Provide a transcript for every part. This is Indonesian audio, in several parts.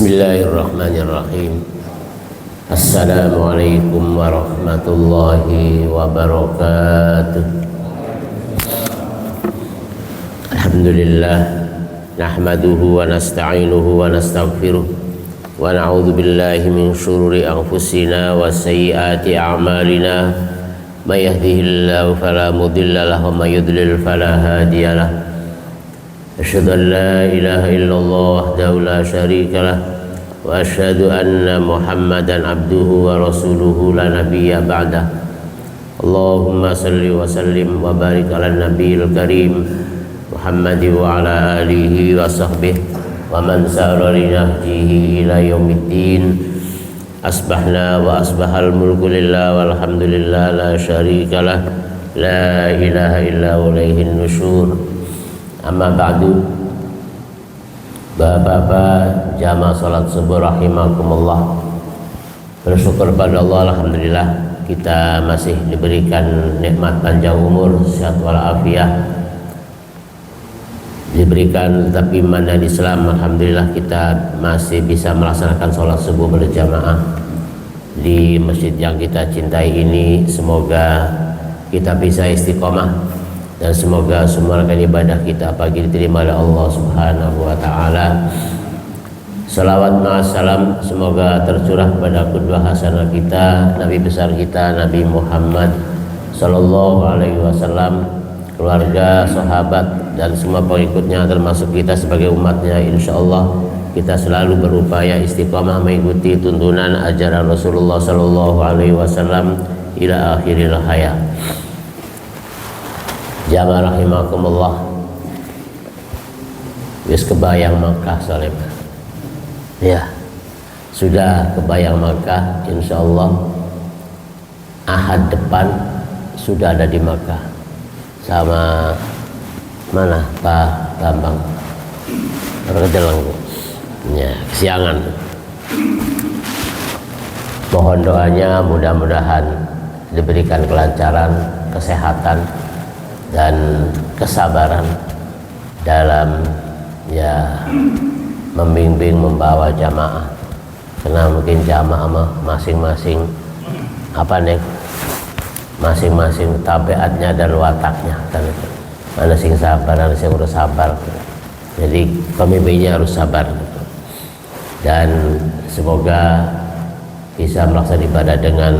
Bismillahirrahmanirrahim. Assalamualaikum warahmatullahi wabarakatuh. Alhamdulillah, nahmaduhu wa nasta'inuhu wa nastaghfiruh wa na'udzu billahi min syururi anfusina wa sayyiati a'malina. May yahdihillahu fala mudilla lahu wa may yudlil fala hadiya lahu. Asyhadu an la ilaha illallah wahdahu la syarika lah wa asyhadu anna Muhammadan abduhu wa rasuluhu la nabiyya ba'dah. Allahumma salli wa sallim wa barik ala nabiyil karim Muhammad wa ala alihi wa sahbihi wa man sara li nahjihi ila yaumiddin. Asbahna wa asbahal mulku lillah walhamdulillah la syarika lah la ilaha illa ilaihin nusyur. Amma ba'du. Bapak-bapak jamaah salat subuh rahimakumullah, bersyukur pada Allah, alhamdulillah kita masih diberikan nikmat panjang umur, sehat walafiat, diberikan tapi iman dan Islam. Alhamdulillah kita masih bisa melaksanakan salat subuh berjamaah di masjid yang kita cintai ini. Semoga kita bisa istiqomah dan semoga semua rangkaian ibadah kita pagi diterima oleh Allah Subhanahu wa taala. Salawat ma'assalam semoga tercurah pada qudwah hasanah kita, Nabi besar kita Nabi Muhammad sallallahu alaihi wasallam, keluarga, sahabat dan semua pengikutnya termasuk kita sebagai umatnya. Insyaallah kita selalu berupaya istiqamah mengikuti tuntunan ajaran Rasulullah sallallahu alaihi wasallam ila akhiril hayat. Jamaah rahimakumullah, wis kebayang Makkah Salim. Ya, sudah kebayang Makkah, insyaallah Ahad depan sudah ada di Makkah sama mana Pak Bambang Redelang ya, kesiangan. Mohon doanya mudah-mudahan diberikan kelancaran, kesehatan dan kesabaran dalam ya membimbing membawa jamaah, karena mungkin jamaah masing-masing apa nih, masing-masing tabiatnya dan wataknya kan, mana sing sabar, mana sing harus sabar, jadi pemimpinnya harus sabar dan semoga bisa melaksanakan ibadah dengan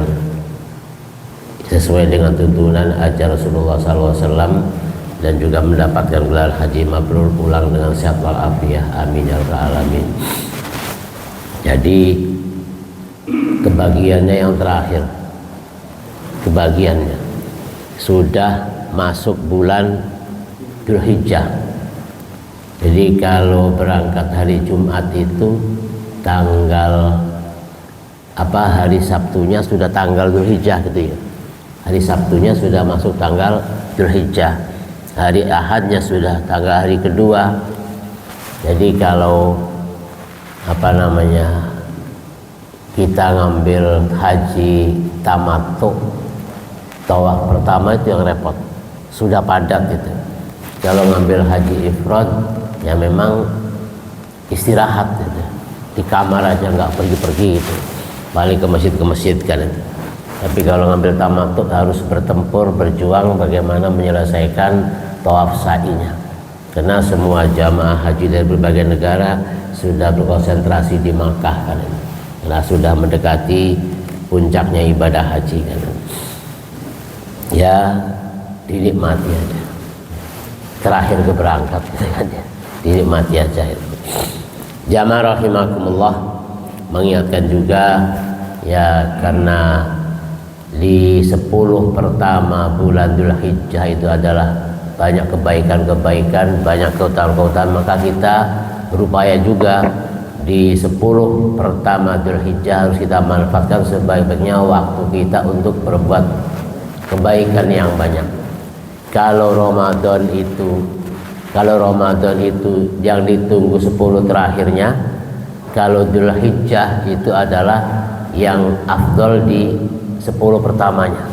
sesuai dengan tuntunan ajaran Rasulullah SAW dan juga mendapatkan gelar haji mabrur pulang dengan sehat walafiat. Amin ya rabbal alamin. Jadi kebagiannya yang terakhir, kebagiannya sudah masuk bulan Dzulhijjah. Jadi kalau berangkat hari Jumat itu tanggal apa, hari Sabtunya sudah tanggal Dzulhijjah gitu ya. Hari Sabtunya sudah masuk tanggal Dzulhijjah, hari Ahadnya sudah tanggal hari kedua. Jadi kalau apa namanya, kita ngambil haji tamattu, tawaf pertama itu yang repot, sudah padat itu. Kalau ngambil haji ifrad ya memang istirahat gitu, di kamar aja nggak pergi-pergi gitu, paling ke masjid kan itu. Tapi kalau ngambil tamattu harus bertempur, berjuang bagaimana menyelesaikan tawaf sa'inya. Karena semua jamaah haji dari berbagai negara sudah berkonsentrasi di Makkah kan. Karena sudah mendekati puncaknya ibadah haji kan. Ya, dinikmati aja. Terakhir keberangkat kan ya. Dinikmati aja itu. Jamaah rahimakumullah, mengingatkan juga ya, karena di 10 pertama bulan Dzulhijjah itu adalah banyak kebaikan-kebaikan, banyak keutamaan-keutamaan, maka kita berupaya juga di 10 pertama Dzulhijjah harus kita manfaatkan sebaik-baiknya waktu kita untuk berbuat kebaikan yang banyak. Kalau Ramadan itu yang ditunggu 10 terakhirnya, kalau Dzulhijjah itu adalah yang afdol di 10 pertamanya.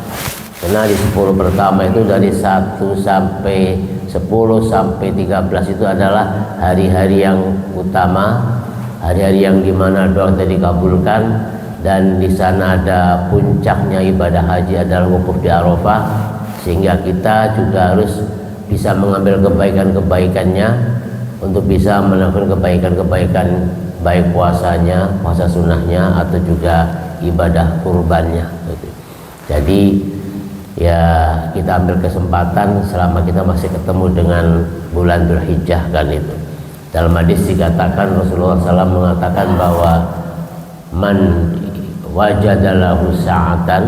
Karena di 10 pertama itu dari 1 sampai 10 sampai 13 itu adalah hari-hari yang utama hari-hari yang dimana doa kita dikabulkan, dan di sana ada puncaknya ibadah haji adalah wukuf di Arafah, sehingga kita juga harus bisa mengambil kebaikan-kebaikannya untuk bisa melakukan kebaikan-kebaikan, baik puasanya, puasa sunnahnya, atau juga ibadah kurbannya. Jadi ya kita ambil kesempatan selama kita masih ketemu dengan bulan Dzulhijjah kan itu. Dalam hadis dikatakan, Rasulullah SAW mengatakan bahwa man wajadalahu sa'atan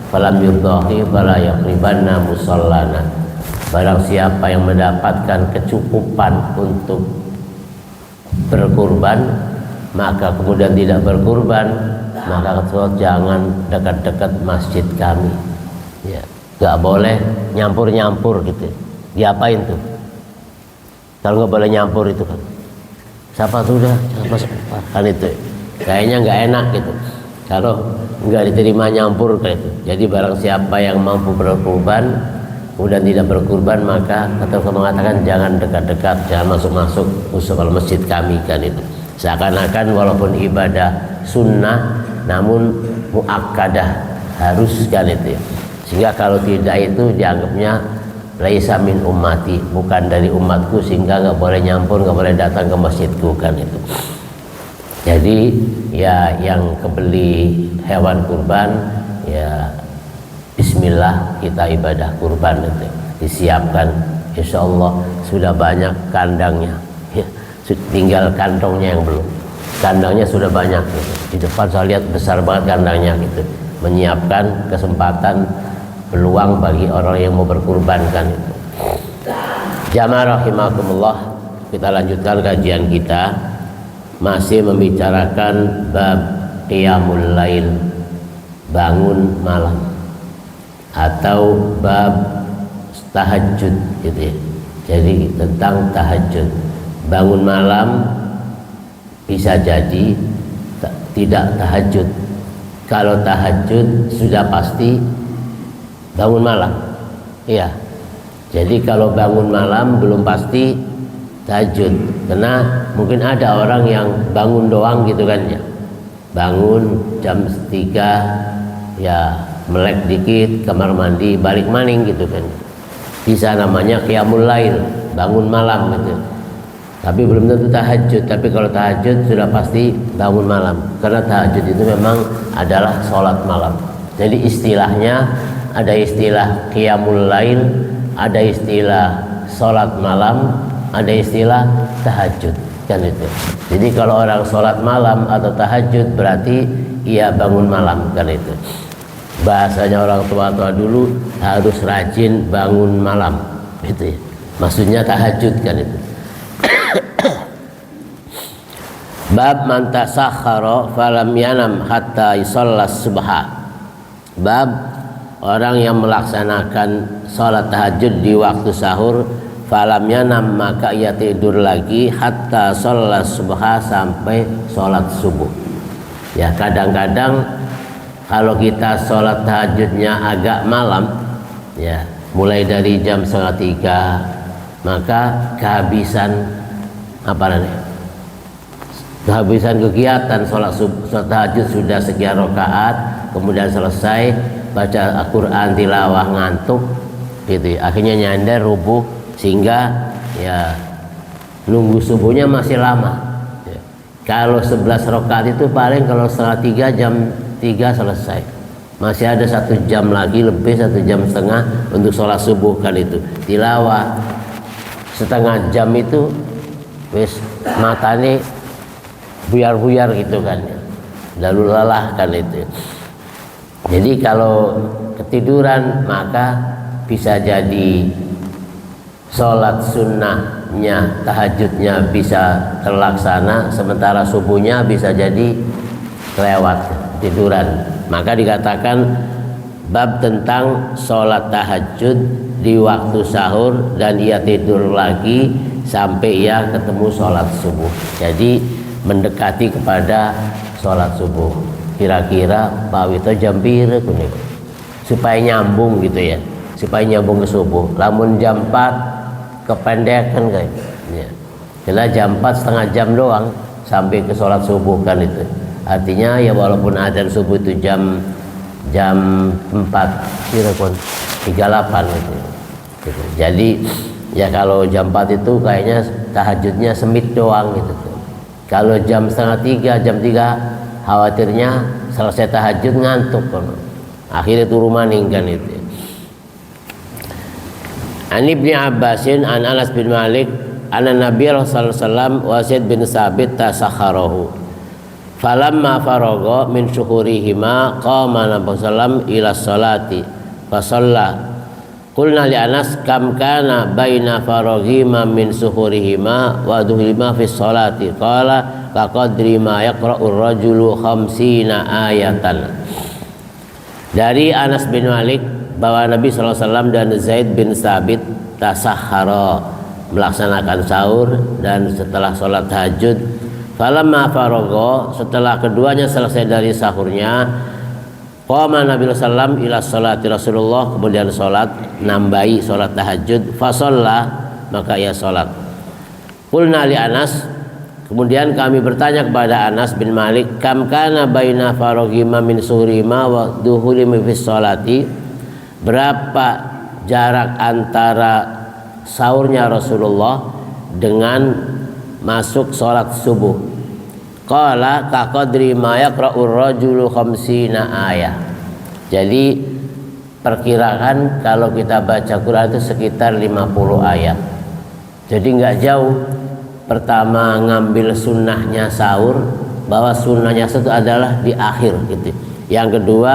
falam yudhahi fala yaqribanna musallana. Barang siapa yang mendapatkan kecukupan untuk berkurban, maka kemudian tidak berkurban, maka jangan dekat-dekat masjid kami. Ya, nggak boleh nyampur-nyampur gitu. Diapain tuh? Kalau nggak boleh nyampur itu kan, siapa tuh udah kan itu, kayaknya nggak enak gitu. Kalau nggak diterima nyampur kayak itu. Jadi barang siapa yang mampu berkurban kemudian tidak berkurban, maka kata mengatakan jangan dekat-dekat, jangan masuk-masuk musola masjid kami kan itu. Seakan-akan walaupun ibadah sunnah namun muakkadah, harus kan itu ya. Sehingga kalau tidak itu dianggapnya laisa min ummati, bukan dari umatku, sehingga nggak boleh nyampur, nggak boleh datang ke masjidku kan itu. Jadi ya yang kebeli hewan kurban ya bismillah kita ibadah kurban itu disiapkan, insya Allah sudah banyak kandangnya ya, tinggal kantongnya yang belum. Kandangnya sudah banyak gitu. Di depan saya lihat besar banget kandangnya gitu, menyiapkan kesempatan peluang bagi orang yang mau berkurban kan itu. Jamaah rahimakumullah, kita lanjutkan kajian kita, masih membicarakan bab qiyamul lail, bangun malam, atau bab tahajud gitu ya. Jadi tentang tahajud, bangun malam bisa jadi tidak tahajud. Kalau tahajud sudah pasti bangun malam, iya. Jadi kalau bangun malam belum pasti tahajud, karena mungkin ada orang yang bangun doang gitu kan ya, bangun jam 3 ya melek dikit, kamar mandi, balik maning gitu kan, bisa namanya qiyamul lail, bangun malam gitu. Tapi belum tentu tahajud. Tapi kalau tahajud sudah pasti bangun malam, karena tahajud itu memang adalah sholat malam. Jadi istilahnya ada istilah qiyamul lail, ada istilah sholat malam, ada istilah tahajud kan itu. Jadi kalau orang sholat malam atau tahajud berarti ia bangun malam kan itu. Bahasanya orang tua-tua dulu harus rajin bangun malam gitu ya. Maksudnya tahajud kan itu. Bab man tasakhkhara falam yanam hatta yusallas subha. Bab orang yang melaksanakan sholat tahajud di waktu sahur, falam yanam maka ia tidur lagi hatta sholat subha, sampai sholat subuh. Ya kadang-kadang kalau kita sholat tahajudnya agak malam, ya mulai dari jam 2:30, maka kehabisan apa namanya? Kehabisan kegiatan sholat tahajud sudah sekian rakaat, kemudian selesai baca Al-Quran, tilawah, ngantuk gitu ya. Akhirnya nyandar, rubuh, sehingga ya nunggu subuhnya masih lama ya. Kalau 11 rakaat itu paling kalau 2:30 jam 3 selesai, masih ada 1 jam lagi lebih, 1 jam setengah untuk sholat subuh kan itu. Tilawah setengah jam itu wis matane buyar-buyar gitu kan, lalu lelah kan itu. Jadi kalau ketiduran maka bisa jadi sholat sunnahnya, tahajudnya bisa terlaksana, sementara subuhnya bisa jadi kelewat tiduran. Maka dikatakan bab tentang sholat tahajud di waktu sahur dan ia tidur lagi sampai ia ketemu sholat subuh. Jadi mendekati kepada sholat subuh. Kira-kira Pak Wito jam pira kuning supaya nyambung gitu ya, supaya nyambung ke subuh. Lamun jam 4 kependekan kayak ya. Karena jam 4 setengah jam doang sampai ke sholat subuh kan itu. Artinya ya walaupun adzan subuh itu jam 4 kira-kira 38 gitu. Jadi ya kalau jam 4 itu kayaknya tahajudnya semit doang gitu. Kalau jam 2:30, jam 3 khawatirnya selesai tahajud ngantuk kan. Akhirnya turu maning kan itu. An Ibnu Abbasin an Anas bin Malik anna Nabi sallallahu alaihi wasallam wa Zaid bin Sabit tasakharahu. Falamma faragha min syuhurihima qama Nabi sallam ila sholati fa shalla. Qulna li Anas kam kana baina faraghima min suhurihima wa duhima fi sholati qala ka qadri ma yaqra'u ar-rajulu 50 ayatan. Dari Anas bin Malik bahwa Nabi SAW dan Zaid bin Sabit tasakhara melaksanakan sahur dan setelah sholat tahajud. Falamma faragha, setelah keduanya selesai dari sahurnya, qama Nabi SAW ila sholati Rasulullah, kemudian sholat, nambahi sholat tahajud. Fasalla, maka ia sholat. Qulna li Anas, kemudian kami bertanya kepada Anas bin Malik, kam kana baina faraghima min suhrima wa duhulima fi sholati, berapa jarak antara sahurnya Rasulullah dengan masuk sholat subuh? Qala ka qadri ma yaqra'ur rajulu 50 ayah. Jadi perkirakan kalau kita baca Quran itu sekitar 50 ayat. Jadi nggak jauh. Pertama ngambil sunnahnya sahur, bahwa sunnahnya itu adalah di akhir gitu. Yang kedua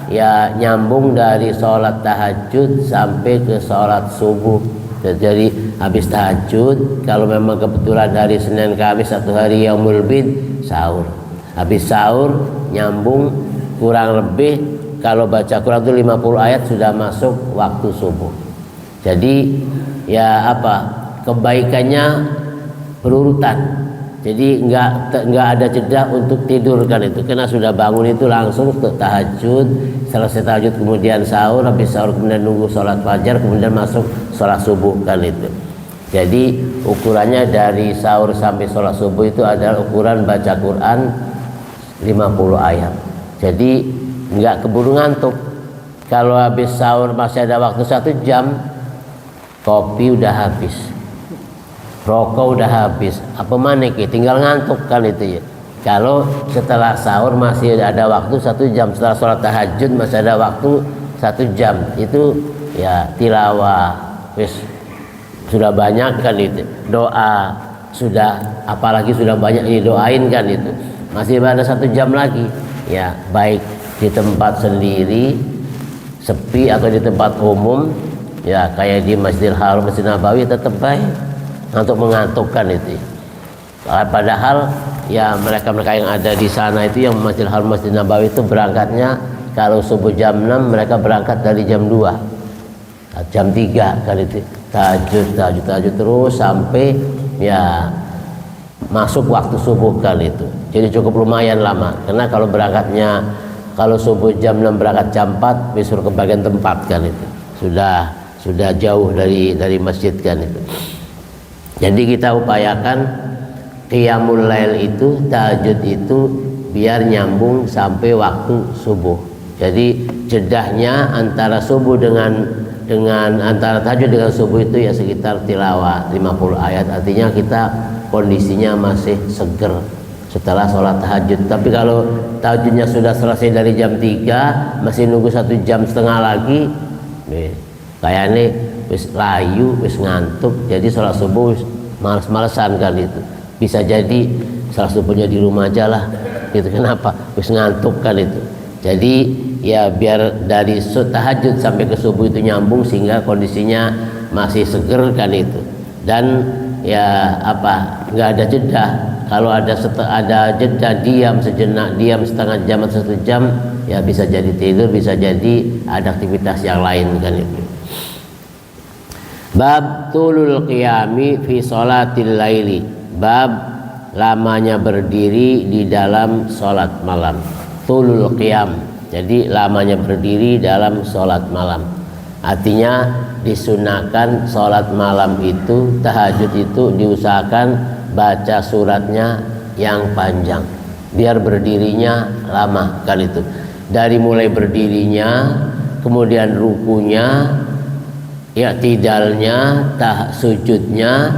ya nyambung dari sholat tahajud sampai ke sholat subuh. Jadi habis tahajud, kalau memang kebetulan hari Senin Kamis satu hari Yaumul Bid, sahur. Habis sahur nyambung kurang lebih kalau baca Quran itu 50 ayat sudah masuk waktu subuh. Jadi ya apa, kebaikannya berurutan. Jadi nggak ada jeda untuk tidur kan itu, karena sudah bangun itu langsung untuk tahajud, selesai tahajud kemudian sahur, habis sahur kemudian nunggu sholat fajar, kemudian masuk sholat subuh kan itu. Jadi ukurannya dari sahur sampai sholat subuh itu adalah ukuran baca Quran 50 ayat. Jadi nggak keburu ngantuk. Kalau habis sahur masih ada waktu 1 jam, kopi udah habis, rokok udah habis, apa mana tinggal ngantuk kan itu ya. Kalau setelah sahur masih ada waktu 1 jam, setelah sholat tahajud masih ada waktu 1 jam, itu ya tilawah wis sudah banyak kan itu, doa sudah, apalagi sudah banyak didoain kan itu, masih ada 1 jam lagi ya, baik di tempat sendiri sepi atau di tempat umum ya, kayak di Masjidil Haram, Masjid Nabawi, tetap baik untuk mengantukkan itu. Padahal ya mereka yang ada di sana itu yang Masjidil Haram, Masjid Nabawi itu berangkatnya kalau subuh jam 6, mereka berangkat dari jam 2, jam 3 kan itu, tahajud terus sampai ya masuk waktu subuh kan itu. Jadi cukup lumayan lama, karena kalau berangkatnya kalau subuh jam 6 berangkat jam 4 disuruh ke bagian tempat kan itu, sudah jauh dari masjid kan itu. Jadi kita upayakan qiyamul lail itu, tahajud itu biar nyambung sampai waktu subuh. Jadi jedahnya antara subuh dengan antara tahajud dengan subuh itu ya sekitar tilawah 50 ayat. Artinya kita kondisinya masih seger setelah sholat tahajud. Tapi kalau tahajudnya sudah selesai dari jam 3, masih nunggu 1,5 jam lagi, kayaknya wis layu, wis ngantuk, jadi sholat subuh males-malesan kan itu. Bisa jadi sholat subuhnya di rumah aja lah gitu. Kenapa? Wis ngantuk kan itu. Jadi ya biar dari tahajud sampai ke subuh itu nyambung sehingga kondisinya masih seger kan itu. Dan ya apa, nggak ada jeda. Kalau ada jeda, diam sejenak, diam setengah jam atau 1 jam, ya bisa jadi tidur, bisa jadi ada aktivitas yang lain kan itu. Bab tulul qiyami fi sholatil laili, bab lamanya berdiri di dalam sholat malam. Tulul qiyam, jadi lamanya berdiri dalam sholat malam. Artinya disunahkan sholat malam itu, tahajud itu diusahakan baca suratnya yang panjang, biar berdirinya lama kan itu. Dari mulai berdirinya, kemudian rukunya, i'tidalnya, sujudnya,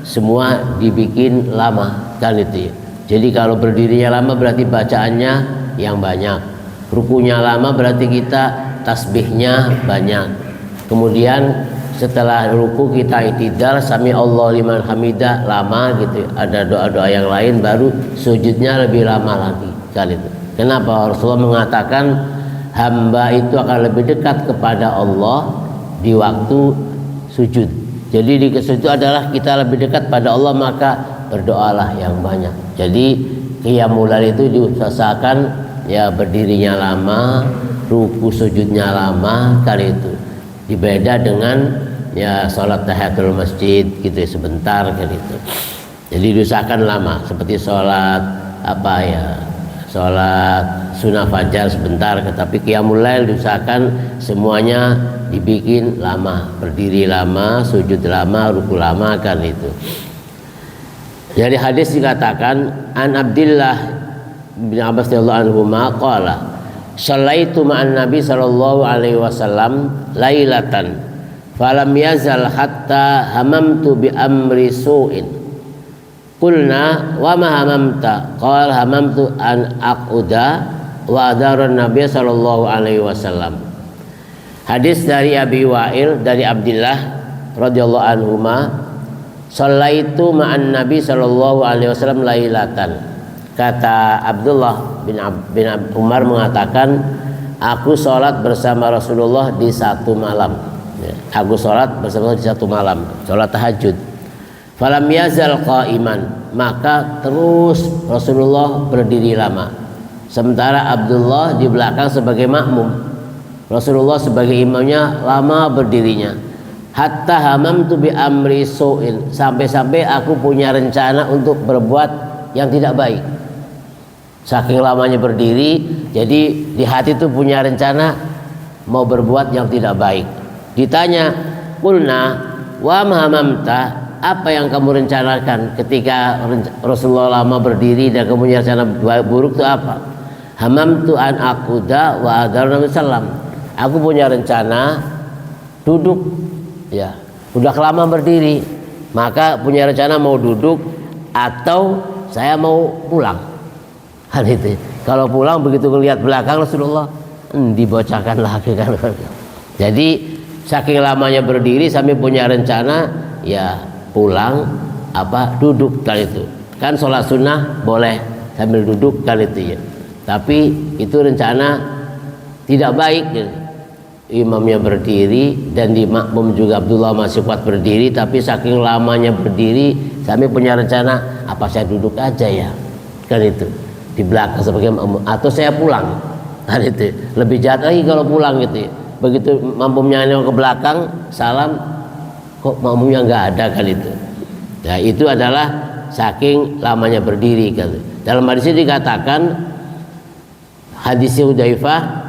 semua dibikin lama kan itu ya. Jadi kalau berdirinya lama berarti bacaannya yang banyak, rukunya lama berarti kita tasbihnya banyak, kemudian setelah ruku kita i'tidal, sami Allah liman hamidah, lama gitu, ada doa-doa yang lain, baru sujudnya lebih lama lagi kan itu. Kenapa? Rasulullah mengatakan hamba itu akan lebih dekat kepada Allah di waktu sujud. Jadi di sujud adalah kita lebih dekat pada Allah, maka berdoalah yang banyak. Jadi qiyamul lail itu diusahakan ya berdirinya lama, ruku sujudnya lama kan itu. Dibeda dengan ya sholat tahiyatul masjid gitu ya, sebentar kan itu. Jadi diusahakan lama, seperti sholat apa ya, sholat sunnah fajar sebentar, tetapi qiyamul lail diusahakan semuanya dibikin lama, berdiri lama, sujud lama, ruku lama kan itu. Jadi hadis dikatakan an Abdillah bin Abbas radhiyallahu anhu qala shallaitu ma'an nabi sallallahu alaihi wasallam lailatan falam yazal hatta hamamtu bi amri su'in qulna wa ma hamamta qala hamamtu an aquda wa adara nabi sallallahu alaihi wasallam. Hadis dari Abi Wa'il dari Abdillah radhiyallahu anhuma, shallaitu ma'an nabi sallallahu alaihi wasallam lailatan. Kata Abdullah bin Umar mengatakan, aku sholat bersama Rasulullah di satu malam. Aku sholat bersama di satu malam, sholat tahajud. Falam yazal qa'iman, maka terus Rasulullah berdiri lama. Sementara Abdullah di belakang sebagai makmum. Rasulullah sebagai imamnya lama berdirinya. Hatta hamamtu bi amri su'in, sampai-sampai aku punya rencana untuk berbuat yang tidak baik. Saking lamanya berdiri, jadi di hati itu punya rencana mau berbuat yang tidak baik. Ditanya, qulna wa ma hamamta, apa yang kamu rencanakan ketika Rasulullah lama berdiri dan kamu punya rencana buruk itu apa? Hamamtu an aquda wa adar Nabi sallam. Aku punya rencana duduk, ya udah lama berdiri, maka punya rencana mau duduk atau saya mau pulang. Hal itu. Kalau pulang begitu melihat belakang Rasulullah, dibacakan lagi kan. Jadi saking lamanya berdiri sampai punya rencana ya pulang apa duduk kali itu. Kan sholat sunnah boleh sambil duduk kali itu ya. Tapi itu rencana tidak baik. Imamnya berdiri dan di makmum juga Abdullah masih kuat berdiri, tapi saking lamanya berdiri sampai punya rencana apa saya duduk aja ya kan itu di belakang sebagai makmum atau saya pulang kan itu. Lebih jahat lagi kalau pulang gitu ya. Begitu makmumnya ke belakang salam kok makmumnya nggak ada kan itu. Nah itu adalah saking lamanya berdiri kan. Dalam hadis ini dikatakan, hadis Hudzaifah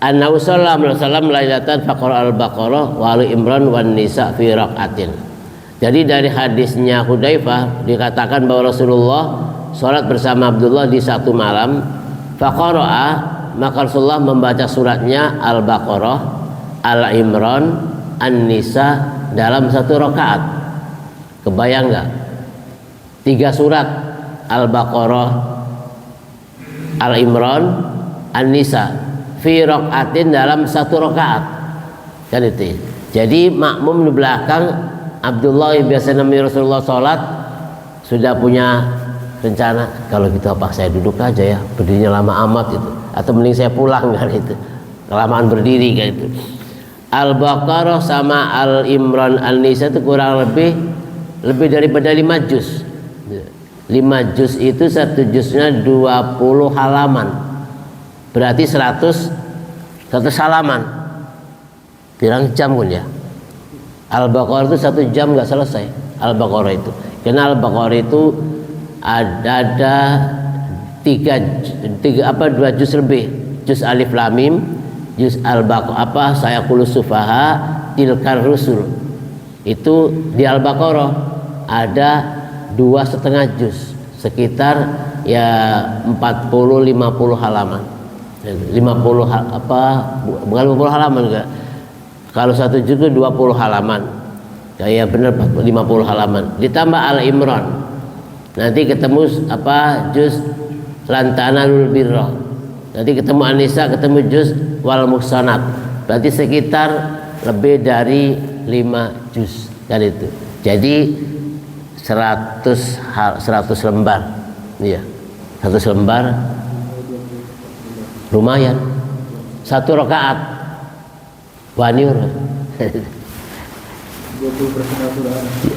annahu sallallahu alaihi wasallam lailatan faqara al-baqarah wa ali imran wan nisa fi raqatin. Jadi dari hadisnya Hudzaifah dikatakan bahwa Rasulullah salat bersama Abdullah di satu malam, faqara, maka Rasulullah membaca suratnya Al-Baqarah, Al-Imran, An-Nisa dalam satu rakaat. Kebayang nggak? 3 surat, Al-Baqarah, Al-Imran, An-Nisa fi rakaatin dalam satu rakaat kan itu. Jadi makmum di belakang Abdullah yang biasa namanya Rasulullah sholat sudah punya rencana, kalau gitu apa saya duduk aja ya, berdirinya lama amat itu, atau mending saya pulang kan itu, kelamaan berdiri kan itu. Al-Baqarah sama Al-Imran An-Nisa itu kurang lebih daripada 5 juz. 5 juz itu satu juznya 20 halaman. Berarti 100 halaman. Pirang jam pun ya. Al-Baqarah itu 1 jam nggak selesai. Al-Baqarah itu. Karena Al-Baqarah itu ada 2 juz lebih. Juz Alif Lam Mim, juz Al-Baqarah saya qulus sufaha tilkar rusul. Itu di Al-Baqarah ada 2,5 juz. sekitar ya 40-50 halaman. 50 bukan 50 halaman enggak. Kalau 1 juz itu 20 halaman. Ya benar 50 halaman. Ditambah Al-Imran. Nanti ketemu juz Lan Tanalul Birra. Nanti ketemu An-Nisa, ketemu juz Wal Muhsanat. Berarti sekitar lebih dari 5 juz kan itu. Jadi 100 lembar. Iya. 100 lembar lumayan. 1 rakaat. Waniur.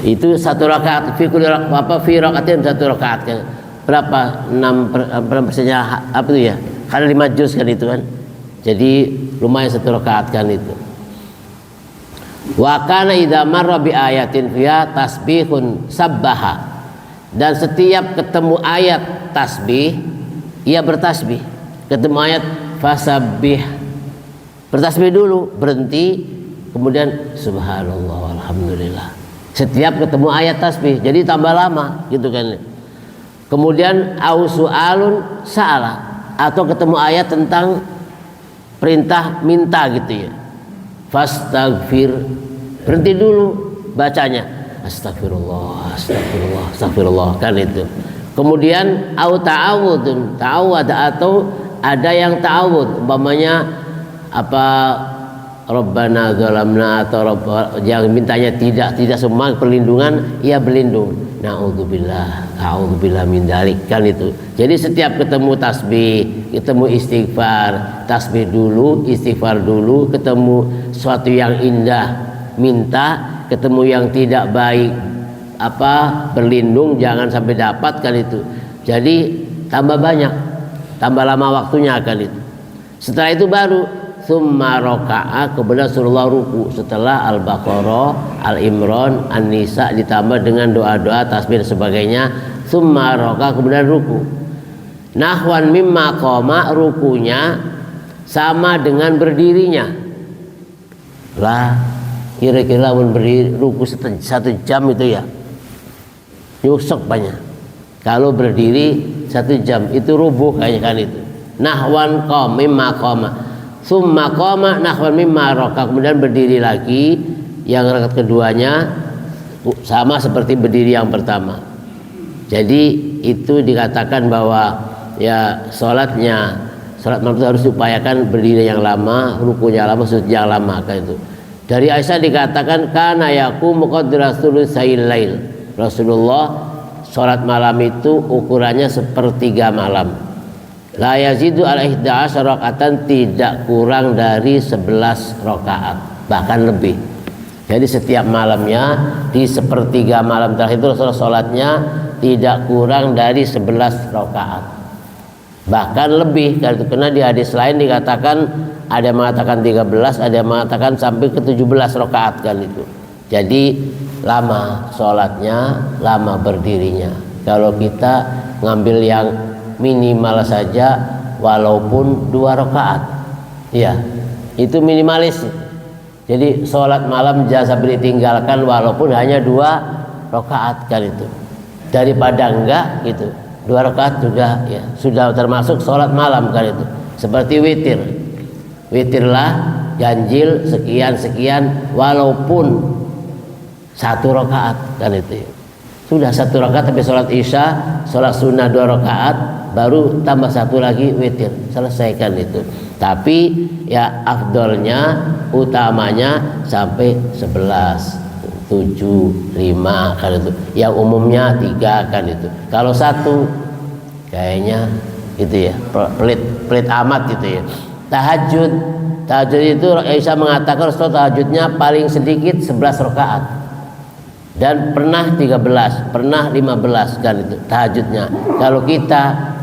Itu 1 rakaat fi rakaatin 1 rakaat kan. Berapa? 6% apa itu ya? Karena 5 juz kan itu kan. Jadi lumayan 1 rakaat kan itu. Wa kana idza marra bi ayatin fiha tasbihun sabbaha. Dan setiap ketemu ayat tasbih, ia bertasbih. Ketemu ayat fasabbih, bertasbih dulu, berhenti, kemudian subhanallah alhamdulillah. Setiap ketemu ayat tasbih, jadi tambah lama gitu kan. Kemudian au su'alun sa'ala, atau ketemu ayat tentang perintah minta gitu ya. Fastaghfir, berhenti dulu bacanya. Astagfirullah, astagfirullah, astagfirullah kan itu. Kemudian au ta'awudun, ta'awud atau ada yang ta'awud, umpamanya Rabbana zalamna atau yang mintanya tidak semua perlindungan, ia berlindung. A'udzubillah min dzalik kan itu. Jadi setiap ketemu tasbih, ketemu istighfar, tasbih dulu, istighfar dulu, ketemu sesuatu yang indah minta, ketemu yang tidak baik berlindung jangan sampai dapat kan itu. Jadi tambah banyak, tambah lama waktunya kan itu. Setelah itu baru summa raka'a, kemudian Rasulullah ruku setelah Al-Baqarah, Al-Imran, An-Nisa ditambah dengan doa-doa tasbih dan sebagainya. Summa raka'a, kemudian ruku. Nahwan mimma qama, rukunya sama dengan berdirinya. Lah kira-kira berdiri ruku 1 jam itu ya nyusuk banyak. Kalau berdiri 1 jam itu rubuh kayaknya kan itu. Nahwan qam mimma qama. Summa qama nahwan mimma raka, kemudian berdiri lagi yang rakaat keduanya sama seperti berdiri yang pertama. Jadi itu dikatakan bahwa ya salat malam itu harus diupayakan berdiri yang lama, rukunya lama, sujudnya yang lama kan itu. Dari Aisyah dikatakan kana yaqumu qadra thulutsail lail. Rasulullah salat malam itu ukurannya 1/3 malam. La yazidu ala 11 rakaatan, tidak kurang dari 11 rakaat, bahkan lebih. Jadi setiap malamnya di 1/3 malam terakhir itu Rasulullah salatnya tidak kurang dari 11 rakaat, bahkan lebih. Karena di hadis lain dikatakan ada yang mengatakan 13, ada yang mengatakan sampai ke 17 rakaat kan itu. Jadi lama salatnya, lama berdirinya. Kalau kita ngambil yang minimal saja walaupun 2 rakaat, ya itu minimalis. Jadi sholat malam jangan sampai ditinggalkan walaupun hanya 2 rakaat kan itu. Daripada enggak gitu, 2 rakaat juga ya sudah termasuk sholat malam kan itu. Seperti witir, witirlah ganjil sekian walaupun 1 rakaat kan itu. Sudah 1 rakaat tapi sholat isya, sholat sunnah 2 rakaat, baru tambah 1 lagi witir, selesaikan itu. Tapi ya afdolnya, utamanya sampai 11, 7, 5 kan itu. Yang umumnya 3 kan itu. Kalau 1 kayaknya itu ya pelit amat gitu ya. Tahajud itu Aisyah mengatakan Rasulullah tahajudnya paling sedikit 11 rakaat. Dan pernah 13, pernah 15 kan itu tahajudnya.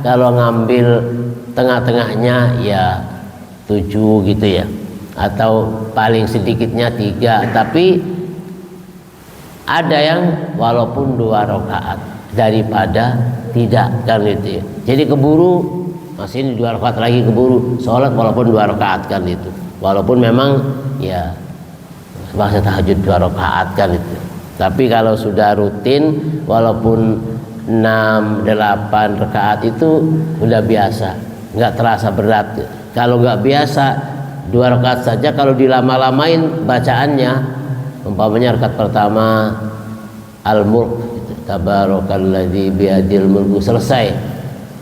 Kalau ngambil tengah-tengahnya ya 7 gitu ya, atau paling sedikitnya 3. Tapi ada yang walaupun 2 rakaat daripada tidak kan itu ya. Jadi keburu masih ini 2 rakaat lagi, keburu sholat walaupun 2 rakaat kan itu. Walaupun memang ya bahasa tahajud 2 rakaat kan itu. Tapi kalau sudah rutin walaupun 6, 8 rakaat itu udah biasa, nggak terasa berat. Kalau nggak biasa 2 rakaat saja, kalau dilama-lamain bacaannya, umpamanya rakaat pertama Al-Mulk, Tabarakalladzi biyadil mulku, selesai,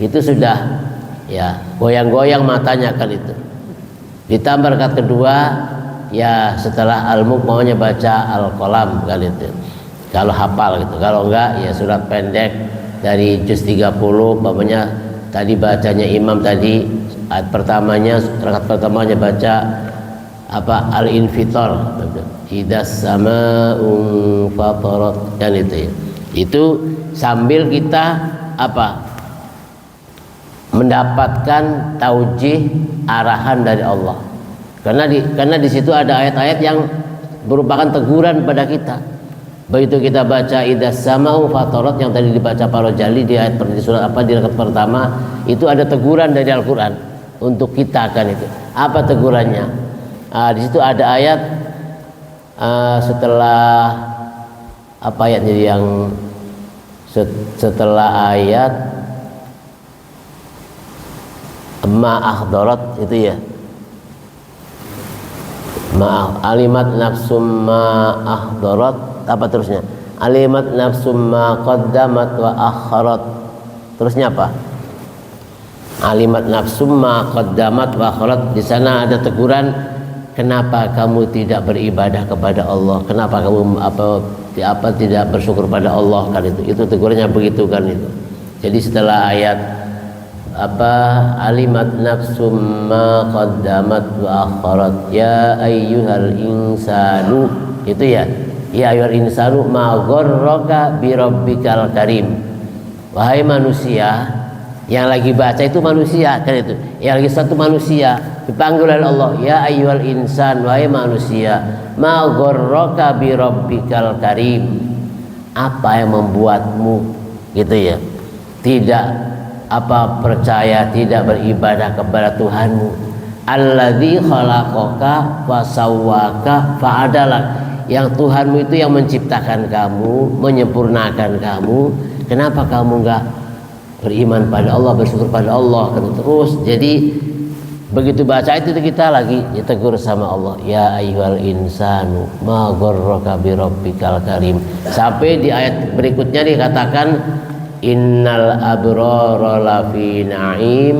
itu sudah ya goyang-goyang matanya kan itu. Ditambah rakaat kedua ya setelah Al-Mulk maunya baca Al-Qalam kan itu, kalau hafal gitu. Kalau enggak ya surat pendek dari juz 30, umpamanya tadi bacanya imam tadi ayat pertamanya, rakaat pertamanya baca apa Al-Infitar, idas sama'un fatarat kan itu ya. Itu sambil kita apa mendapatkan taujih arahan dari Allah, karena di situ ada ayat-ayat yang merupakan teguran pada kita. Begitu kita baca idas sama'u fatarat yang tadi dibaca para jali di ayat di surat apa di rakaat pertama, itu ada teguran dari Al-Qur'an untuk kita kan itu. Apa tegurannya? Di situ ada ayat setelah apa ayatnya yang setelah ayat ma ahdarat itu ya, alimat nafsum ma ahdarat, apa terusnya, alimat nafsum ma qaddamat wa akharat, terusnya apa, alimat nafsum ma qaddamat wa akharat. Di sana ada teguran, kenapa kamu tidak beribadah kepada Allah, kenapa kamu apa tidak bersyukur pada Allah kan itu tegurannya begitu kan itu. Jadi setelah ayat apa alimat nafsum ma qaddamat wa akharat ya ayyuhal insanu, itu ya ayyuhal insanu ma gharraka bi rabbikal karim. Wahai manusia, yang lagi baca itu manusia kan itu, yang lagi satu manusia dipanggil oleh Allah, ya ayyuhal insan, wahai manusia, ma gharraka bi rabbikal karim, apa yang membuatmu gitu ya tidak percaya, tidak beribadah kepada Tuhanmu. Alladzi khalaqaka fa sawwaka fa adalak, yang Tuhanmu itu yang menciptakan kamu, menyempurnakan kamu. Kenapa kamu enggak beriman pada Allah, bersyukur pada Allah kan terus. Jadi begitu baca itu kita lagi ditegur sama Allah, ya ayyuhal insanu ma gharraka bi rabbikal karim, sampai di ayat berikutnya dikatakan innal abrara lafi na'im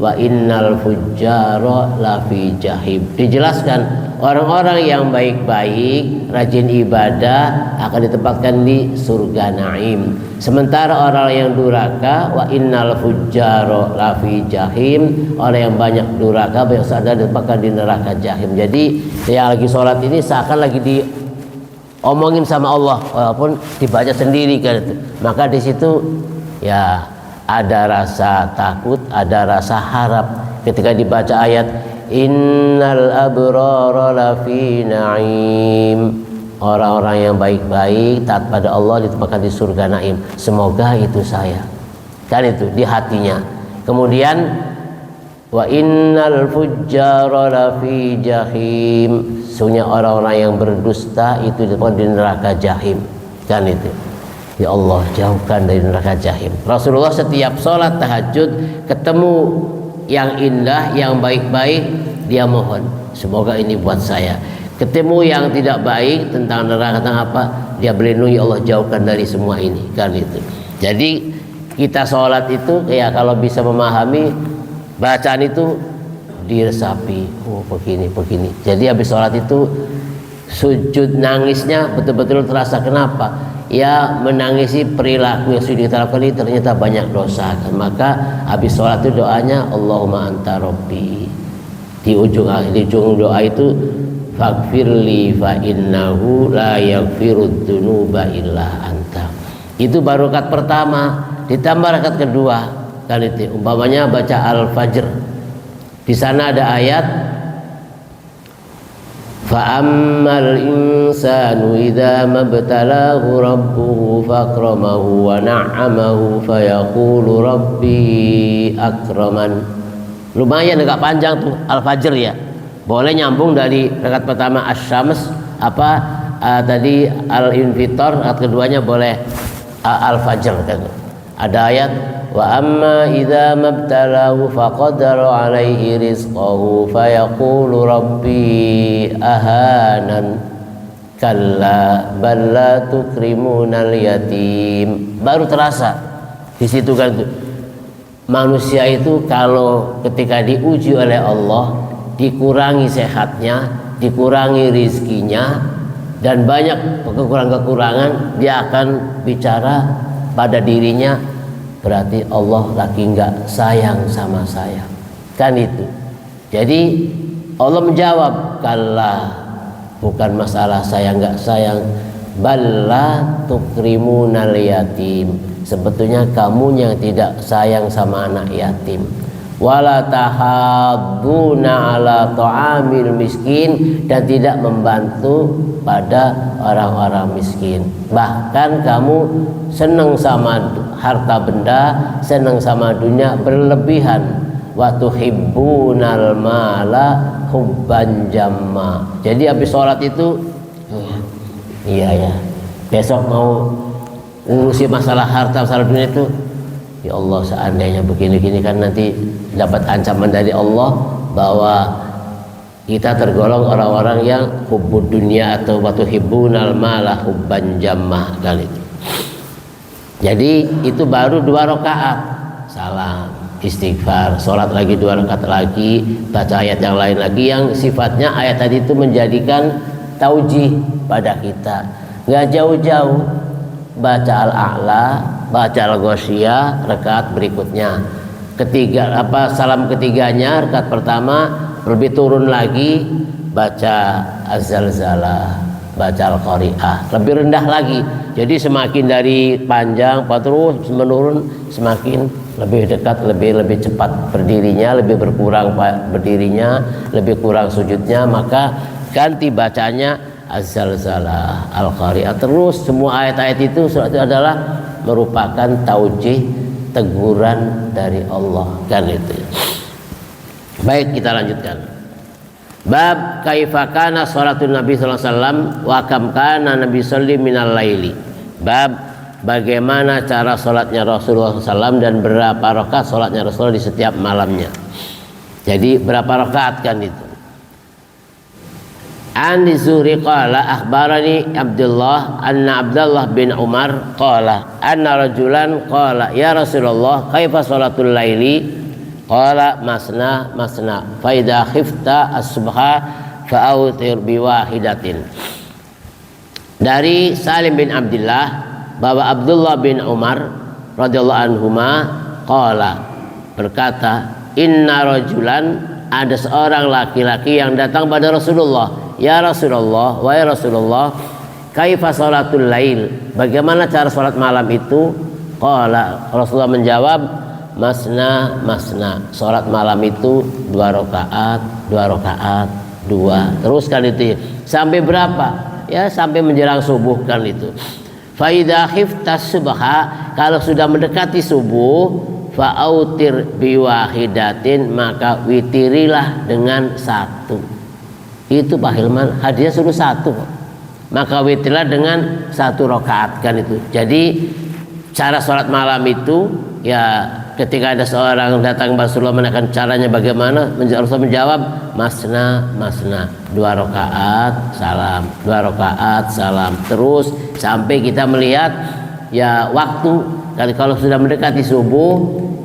wa innal fujjara lafi jahim. Dijelaskan orang-orang yang baik-baik, rajin ibadah akan ditempatkan di surga na'im, sementara orang yang durhaka wa innal fujjara lafi jahim, orang yang banyak durhaka banyak sadar ditempatkan di neraka jahim. Jadi yang lagi sholat ini seakan lagi diomongin sama Allah walaupun dibaca sendiri kan itu. Maka di situ ya ada rasa takut, ada rasa harap ketika dibaca ayat innal abrara lafi na'im, orang-orang yang baik-baik taat pada Allah ditempatkan di surga na'im. Semoga itu saya kan itu di hatinya. Kemudian wa innal fujjara lafi jahim, sesungguhnya orang-orang yang berdusta itu ditempatkan di neraka jahim kan itu. Ya Allah, jauhkan dari neraka jahim. Rasulullah setiap sholat tahajud ketemu yang indah, yang baik-baik, dia mohon semoga ini buat saya. Ketemu yang tidak baik tentang neraka, tentang apa, dia berlindung, ya Allah jauhkan dari semua ini kan itu. Jadi kita sholat itu ya kalau bisa memahami bacaan itu diresapi, oh begini. Jadi habis sholat itu sujud nangisnya betul-betul terasa. Kenapa? Ya menangisi perilaku yang sudah kita lakukan ini ternyata banyak dosa kan. Maka habis sholat itu doanya Allahumma anta rabbi. Di ujung doa itu faghfirli fa innahu la yaghfirud dzunuba illa anta. Itu baru rakaat pertama. Ditambah rakaat kedua kan itu umpamanya baca Al-Fajr, di sana ada ayat fa ammal insanu idza mabtalahu rabbuhu fakramahu wa na'amahu fayaqulu rabbi akraman. Lumayan agak panjang tuh Al-Fajr ya, boleh nyambung dari rakaat pertama Asy-Syams tadi Al-Infitar, rakaat keduanya boleh Al-Fajr kan. Ada ayat wa amma idza mabtalahu faqadara alaihi rizqahu fayaqulu rabbi ahanan kalla bal la tukrimunal yatim. Baru terasa di situ kan itu. Manusia itu kalau ketika diuji oleh Allah, dikurangi sehatnya, dikurangi rizkinya, dan banyak kekurangan-kekurangan, dia akan bicara pada dirinya, berarti Allah lagi nggak sayang sama saya, kan itu. Jadi Allah menjawab, kalla, bukan masalah saya nggak sayang, balla tukrimunal yatim, sebetulnya kamu yang tidak sayang sama anak yatim. Wala tahadduna ala ta'amil miskin, dan tidak membantu pada orang-orang miskin. Bahkan kamu senang sama harta benda, senang sama dunia berlebihan. Wa tuhibbunal mala hubban jamma. Jadi habis sholat itu iya ya, besok mau ngurusi masalah harta, masalah dunia itu, ya Allah seandainya begini-gini, kan nanti dapat ancaman dari Allah bahwa kita tergolong orang-orang yang hubbud dunia atau watuhibbunal mala hubban jammah kali itu. Jadi itu baru 2 rakaat, salam, istighfar, sholat lagi 2 rakaat lagi, baca ayat yang lain lagi yang sifatnya ayat tadi itu menjadikan taujih pada kita. Nggak jauh-jauh, baca al-a'la, baca al-ghasyiyah rakaat berikutnya. Salam ketiganya rakaat pertama lebih turun lagi, baca az-zalzalah, baca al-qari'ah, lebih rendah lagi. Jadi semakin dari panjang terus menurun, semakin lebih dekat, lebih cepat berdirinya, lebih berkurang berdirinya, lebih kurang sujudnya, maka ganti bacanya az-zalzalah, al-qari'ah, terus semua ayat-ayat itu adalah merupakan taujih, teguran dari Allah, kan itu. Baik, kita lanjutkan. Bab kaifa kana salatun Nabi sallallahu alaihi wasallam wa kam kana Nabi salli minal laili. Bab bagaimana cara salatnya Rasulullah SAW dan berapa rakaat salatnya Rasulullah di setiap malamnya. Jadi berapa rakaat kan itu. An Zuhri qala akhbarani Abdullah anna Abdullah bin Umar qala anna rajulan qala ya Rasulullah kaifa salatul laili qala masna fa idza khifta as-subha fa'autir biwahidatin. Dari Salim bin Abdullah bahwa Abdullah bin Umar radhiyallahu anhuma qala berkata, inna rajulan, ada seorang laki-laki yang datang pada Rasulullah, ya Rasulullah, wahai Rasulullah, kaifa salatul lail, bagaimana cara salat malam itu? Qala, Rasulullah menjawab, masna, salat malam itu 2 rakaat, 2, teruskan itu sampai berapa? Ya sampai menjelang subuh kan itu. Fa idza khiftas subha, kalau sudah mendekati subuh, fa'autir biwahidatin, maka witirilah dengan 1. Itu Pak Hilman, hadiah suruh 1, maka witirlah dengan 1 rakaat kan itu. Jadi cara sholat malam itu ya ketika ada seorang datang Rasulullah menanyakan caranya bagaimana, Rasulullah menjawab masna, 2 rakaat salam, 2 rakaat salam, terus sampai kita melihat ya waktu. Kalau sudah mendekati subuh,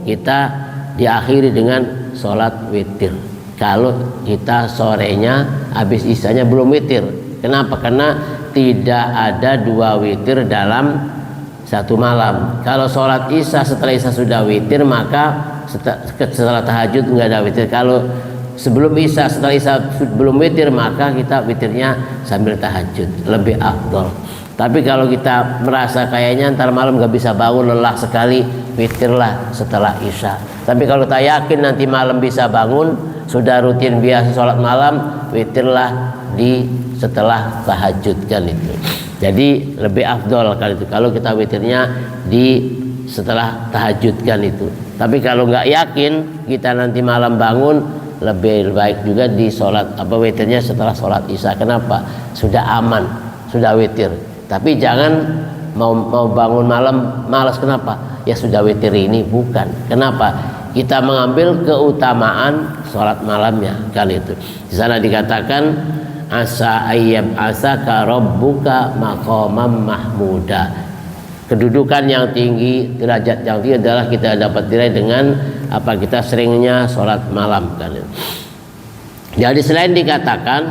kita diakhiri dengan sholat witir. Kalau kita sorenya habis isanya belum witir. Kenapa? Karena tidak ada 2 witir dalam 1 malam. Kalau sholat isya setelah isya sudah witir, maka setelah tahajud nggak ada witir. Kalau sebelum isya, setelah isya belum witir, maka kita witirnya sambil tahajud, lebih afdol. Tapi kalau kita merasa kayaknya ntar malam nggak bisa bangun, lelah sekali, witirlah setelah isya. Tapi kalau tak yakin nanti malam bisa bangun, sudah rutin biasa sholat malam, witirlah di setelah tahajud kan itu. Jadi lebih afdol kali itu kalau kita witirnya di setelah tahajud kan itu. Tapi kalau nggak yakin kita nanti malam bangun, lebih baik juga di sholat witirnya setelah sholat isya. Kenapa? Sudah aman, sudah witir. Tapi jangan mau bangun malam malas, kenapa? Ya sudah witir ini, bukan. Kenapa? Kita mengambil keutamaan sholat malamnya, kan itu. Di sana dikatakan asa ayyab asaka rabbuka maqamam mahmuda. Kedudukan yang tinggi, derajat yang tinggi adalah kita dapat diraih dengan apa, kita seringnya sholat malam, kan. Jadi selain dikatakan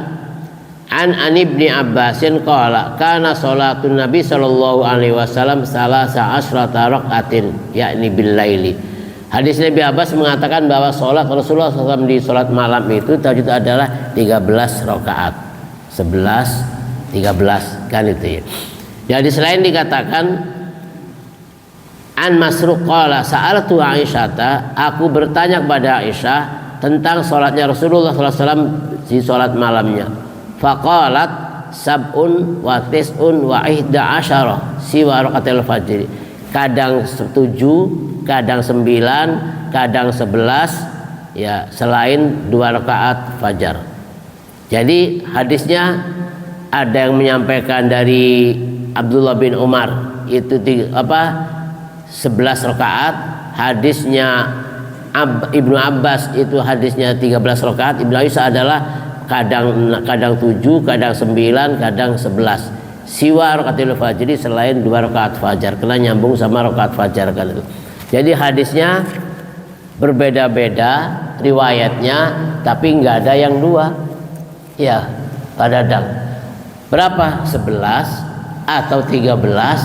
an ibni Abbasin qala kana sholatun Nabi sallallahu alaihi wasallam salasa asrata raqatin yakni bil laili. Hadis Nabi Abbas mengatakan bahwa sholat Rasulullah SAW di sholat malam itu tahajud adalah 13 rakaat. 11, 13, kan itu ya. Jadi selain dikatakan an Masruq qala sa'altu Aisyata, aku bertanya kepada Aisyah tentang sholatnya Rasulullah SAW di sholat malamnya. Faqalat sab'un wa tis'un wa ihda asyara siwa rakatil fajr. Kadang 7, kadang 9, kadang 11, ya selain 2 rakaat fajar. Jadi hadisnya ada yang menyampaikan dari Abdullah bin Umar itu 11 rakaat, hadisnya Ibnu Abbas itu hadisnya 13 rakaat, Ibnu Aisyah adalah kadang 7, kadang 9, kadang 11. Siwa rakaatil fajri, selain 2 rakaat fajar, karena nyambung sama rakaat fajar, kan itu. Jadi hadisnya berbeda-beda riwayatnya, tapi nggak ada yang 2. Ya, Pak Dadang. Berapa? 11 atau 13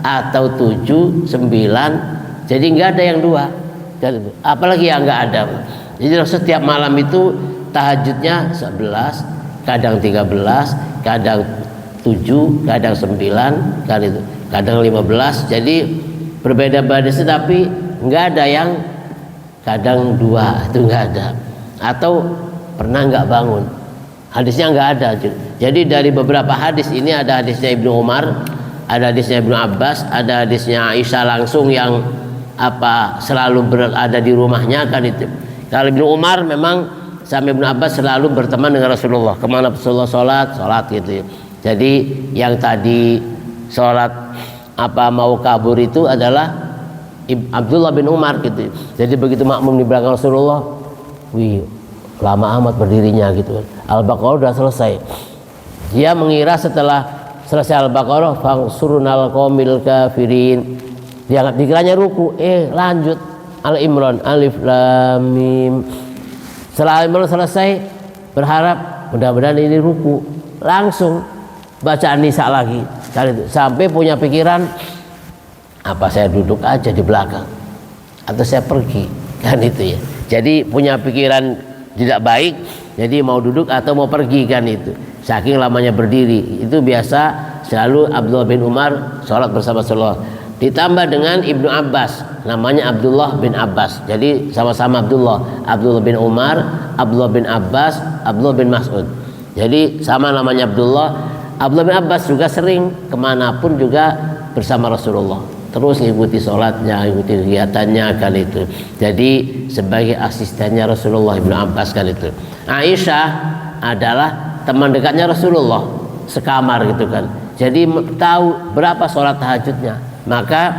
atau 7, 9. Jadi nggak ada yang 2. Apalagi yang nggak ada. Jadi setiap malam itu tahajudnya 11, kadang 13, kadang 7, kadang 9, kadang 15. Jadi berbeda-beda, tapi nggak ada yang kadang 2, itu nggak ada. Atau pernah nggak bangun, hadisnya nggak ada. Jadi dari beberapa hadis ini, ada hadisnya Ibnu Umar, ada hadisnya Ibnu Abbas, ada hadisnya Aisyah langsung yang selalu berada di rumahnya, kan itu. Kalau Ibnu Umar memang sama Ibnu Abbas selalu berteman dengan Rasulullah, kemana Rasulullah sholat gitu ya. Jadi yang tadi sholat mau kabur itu adalah Abdullah bin Umar gitu. Jadi begitu makmum di belakang Rasulullah, wih lama amat berdirinya gitu. Al-Baqarah udah selesai. Dia mengira setelah selesai Al-Baqarah fangsurunal qaumil kafirin, dia dikiranya ruku, lanjut Al-Imran, Alif Lam Mim. Setelah Al-Imran selesai, berharap mudah-mudahan ini ruku, langsung baca An-Nisa lagi, sampai punya pikiran, apa saya duduk aja di belakang atau saya pergi, kan itu ya. Jadi punya pikiran tidak baik, jadi mau duduk atau mau pergi, kan itu. Saking lamanya berdiri, itu biasa selalu Abdullah bin Umar sholat bersama Rasulullah. Ditambah dengan Ibnu Abbas, namanya Abdullah bin Abbas. Jadi sama-sama Abdullah bin Umar, Abdullah bin Abbas, Abdullah bin Mas'ud. Jadi sama namanya Abdullah bin Abbas juga sering kemanapun juga bersama Rasulullah, terus ngikuti sholatnya, ngikuti kegiatannya, kan itu. Jadi sebagai asistennya Rasulullah Ibnu Abbas, kan itu. Aisyah adalah teman dekatnya Rasulullah, sekamar gitu kan. Jadi tahu berapa sholat tahajudnya. Maka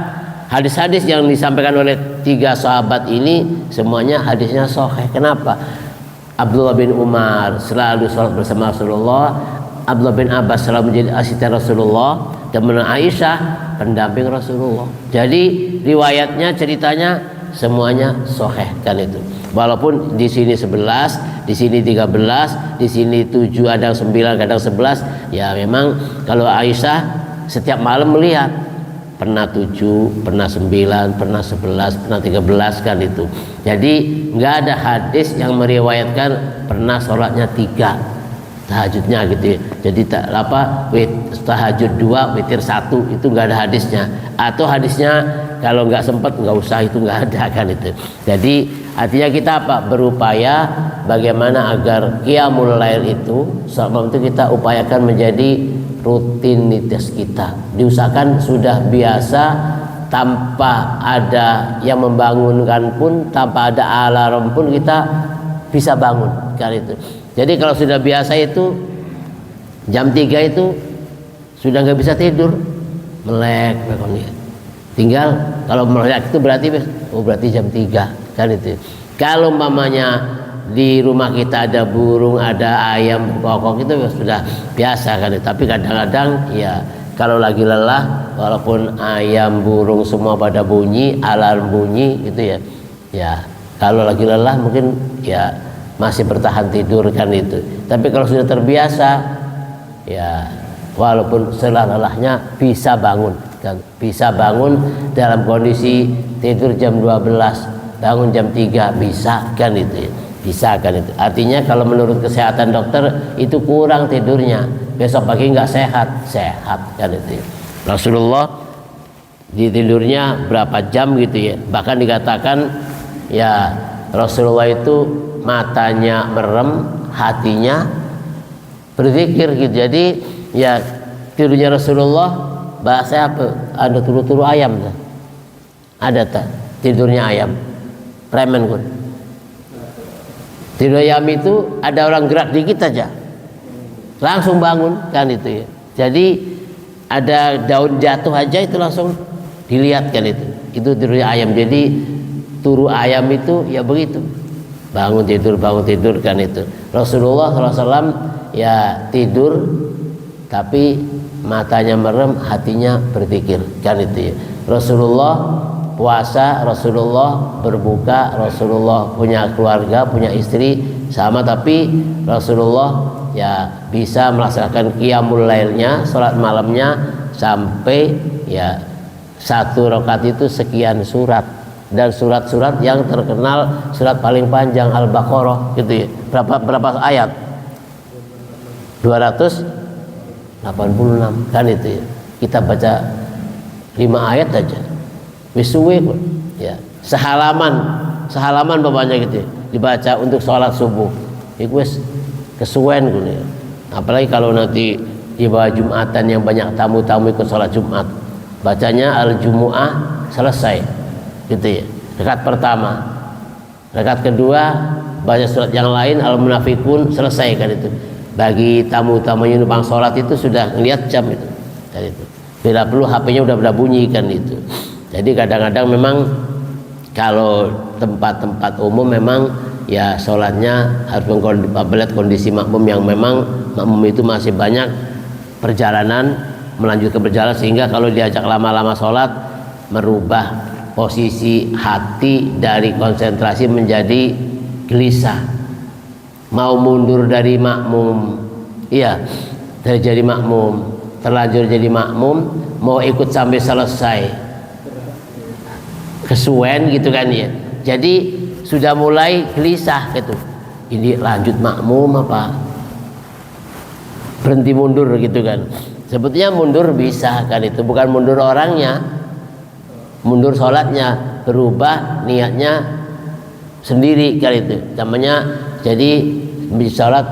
hadis-hadis yang disampaikan oleh 3 sahabat ini semuanya hadisnya sahih. Kenapa? Abdullah bin Umar selalu sholat bersama Rasulullah, Abdullah bin Abbas selalu menjadi asisten Rasulullah, dan Aisyah pendamping Rasulullah. Jadi riwayatnya, ceritanya semuanya sahih, kan itu. Walaupun di sini 11, di sini 13, di sini 7, kadang 9, kadang 11. Ya memang kalau Aisyah setiap malam melihat, pernah 7, pernah 9, pernah 11, pernah 13, kan itu. Jadi nggak ada hadis yang meriwayatkan pernah sholatnya 3 tahajudnya gitu ya. Jadi tahajud 2, witir 1, itu nggak ada hadisnya. Atau hadisnya kalau nggak sempat nggak usah, itu nggak ada, kan itu. Jadi artinya kita berupaya bagaimana agar qiyamul lail itu sebab itu kita upayakan menjadi rutinitas kita. Diusahakan sudah biasa, tanpa ada yang membangunkan pun, tanpa ada alarm pun kita bisa bangun, kan itu. Jadi kalau sudah biasa itu jam 3 itu sudah nggak bisa tidur, melek tinggal kalau melek itu berarti jam 3 kan itu. Kalau mamanya di rumah kita ada burung, ada ayam kokok itu sudah biasa kan. Tapi kadang-kadang ya kalau lagi lelah, walaupun ayam burung semua pada bunyi, alarm bunyi gitu ya. Ya kalau lagi lelah mungkin ya masih bertahan tidur kan itu. Tapi kalau sudah terbiasa ya walaupun selelahnya bisa bangun kan. Bisa bangun dalam kondisi tidur jam 12, bangun jam 3 bisa kan itu ya. Bisa kan itu. Artinya kalau menurut kesehatan dokter itu kurang tidurnya, besok pagi nggak sehat kan itu. Rasulullah di tidurnya berapa jam gitu ya. Bahkan dikatakan ya Rasulullah itu matanya merem, hatinya berzikir gitu. Jadi ya tidurnya Rasulullah bahasa apa? Ada turu-turu ayam tak? Ada tak tidurnya ayam? Preman pun. Tidur ayam itu ada orang gerak dikit aja langsung bangun kan itu ya. Jadi ada daun jatuh aja itu langsung dilihat kan itu tidurnya ayam. Jadi turu ayam itu ya begitu, bangun tidur kan itu. Rasulullah SAW ya tidur tapi matanya merem, hatinya berzikir kan itu ya. Rasulullah puasa, Rasulullah berbuka, Rasulullah punya keluarga, punya istri sama, tapi Rasulullah ya bisa melaksanakan qiyamul lailnya, sholat malamnya sampai ya 1 rakaat itu sekian surat, dan surat-surat yang terkenal surat paling panjang Al-Baqarah gitu ya. Berapa ayat? 286 kan itu ya. Kita baca 5 ayat aja wisuwe ya, sehalaman bapaknya gitu ya, dibaca untuk sholat subuh itu wis kesuwen gitu ya. Apalagi kalau nanti di bawah Jumatan yang banyak tamu-tamu ikut sholat Jumat, bacanya al-jumu'ah selesai gitu ya, rakaat pertama. Rakaat kedua baca surat yang lain, al-munafiqun selesai kan itu. Bagi tamu-tamu yang numpang sholat itu sudah ngeliat jam itu kan itu, bila perlu HP-nya udah bunyi kan itu. Jadi kadang-kadang memang kalau tempat-tempat umum memang ya sholatnya harus melihat kondisi makmum yang memang makmum itu masih banyak perjalanan, melanjutkan perjalanan, sehingga kalau diajak lama-lama sholat merubah posisi hati dari konsentrasi menjadi gelisah, mau mundur dari makmum, iya dari jadi makmum terlanjur jadi makmum, mau ikut sampai selesai kesuwen gitu kan ya. Jadi sudah mulai gelisah gitu, ini lanjut makmum apa berhenti mundur gitu kan. Sebetulnya mundur bisa kan itu, bukan mundur orangnya, mundur sholatnya, berubah niatnya sendiri kan itu namanya. Jadi sholat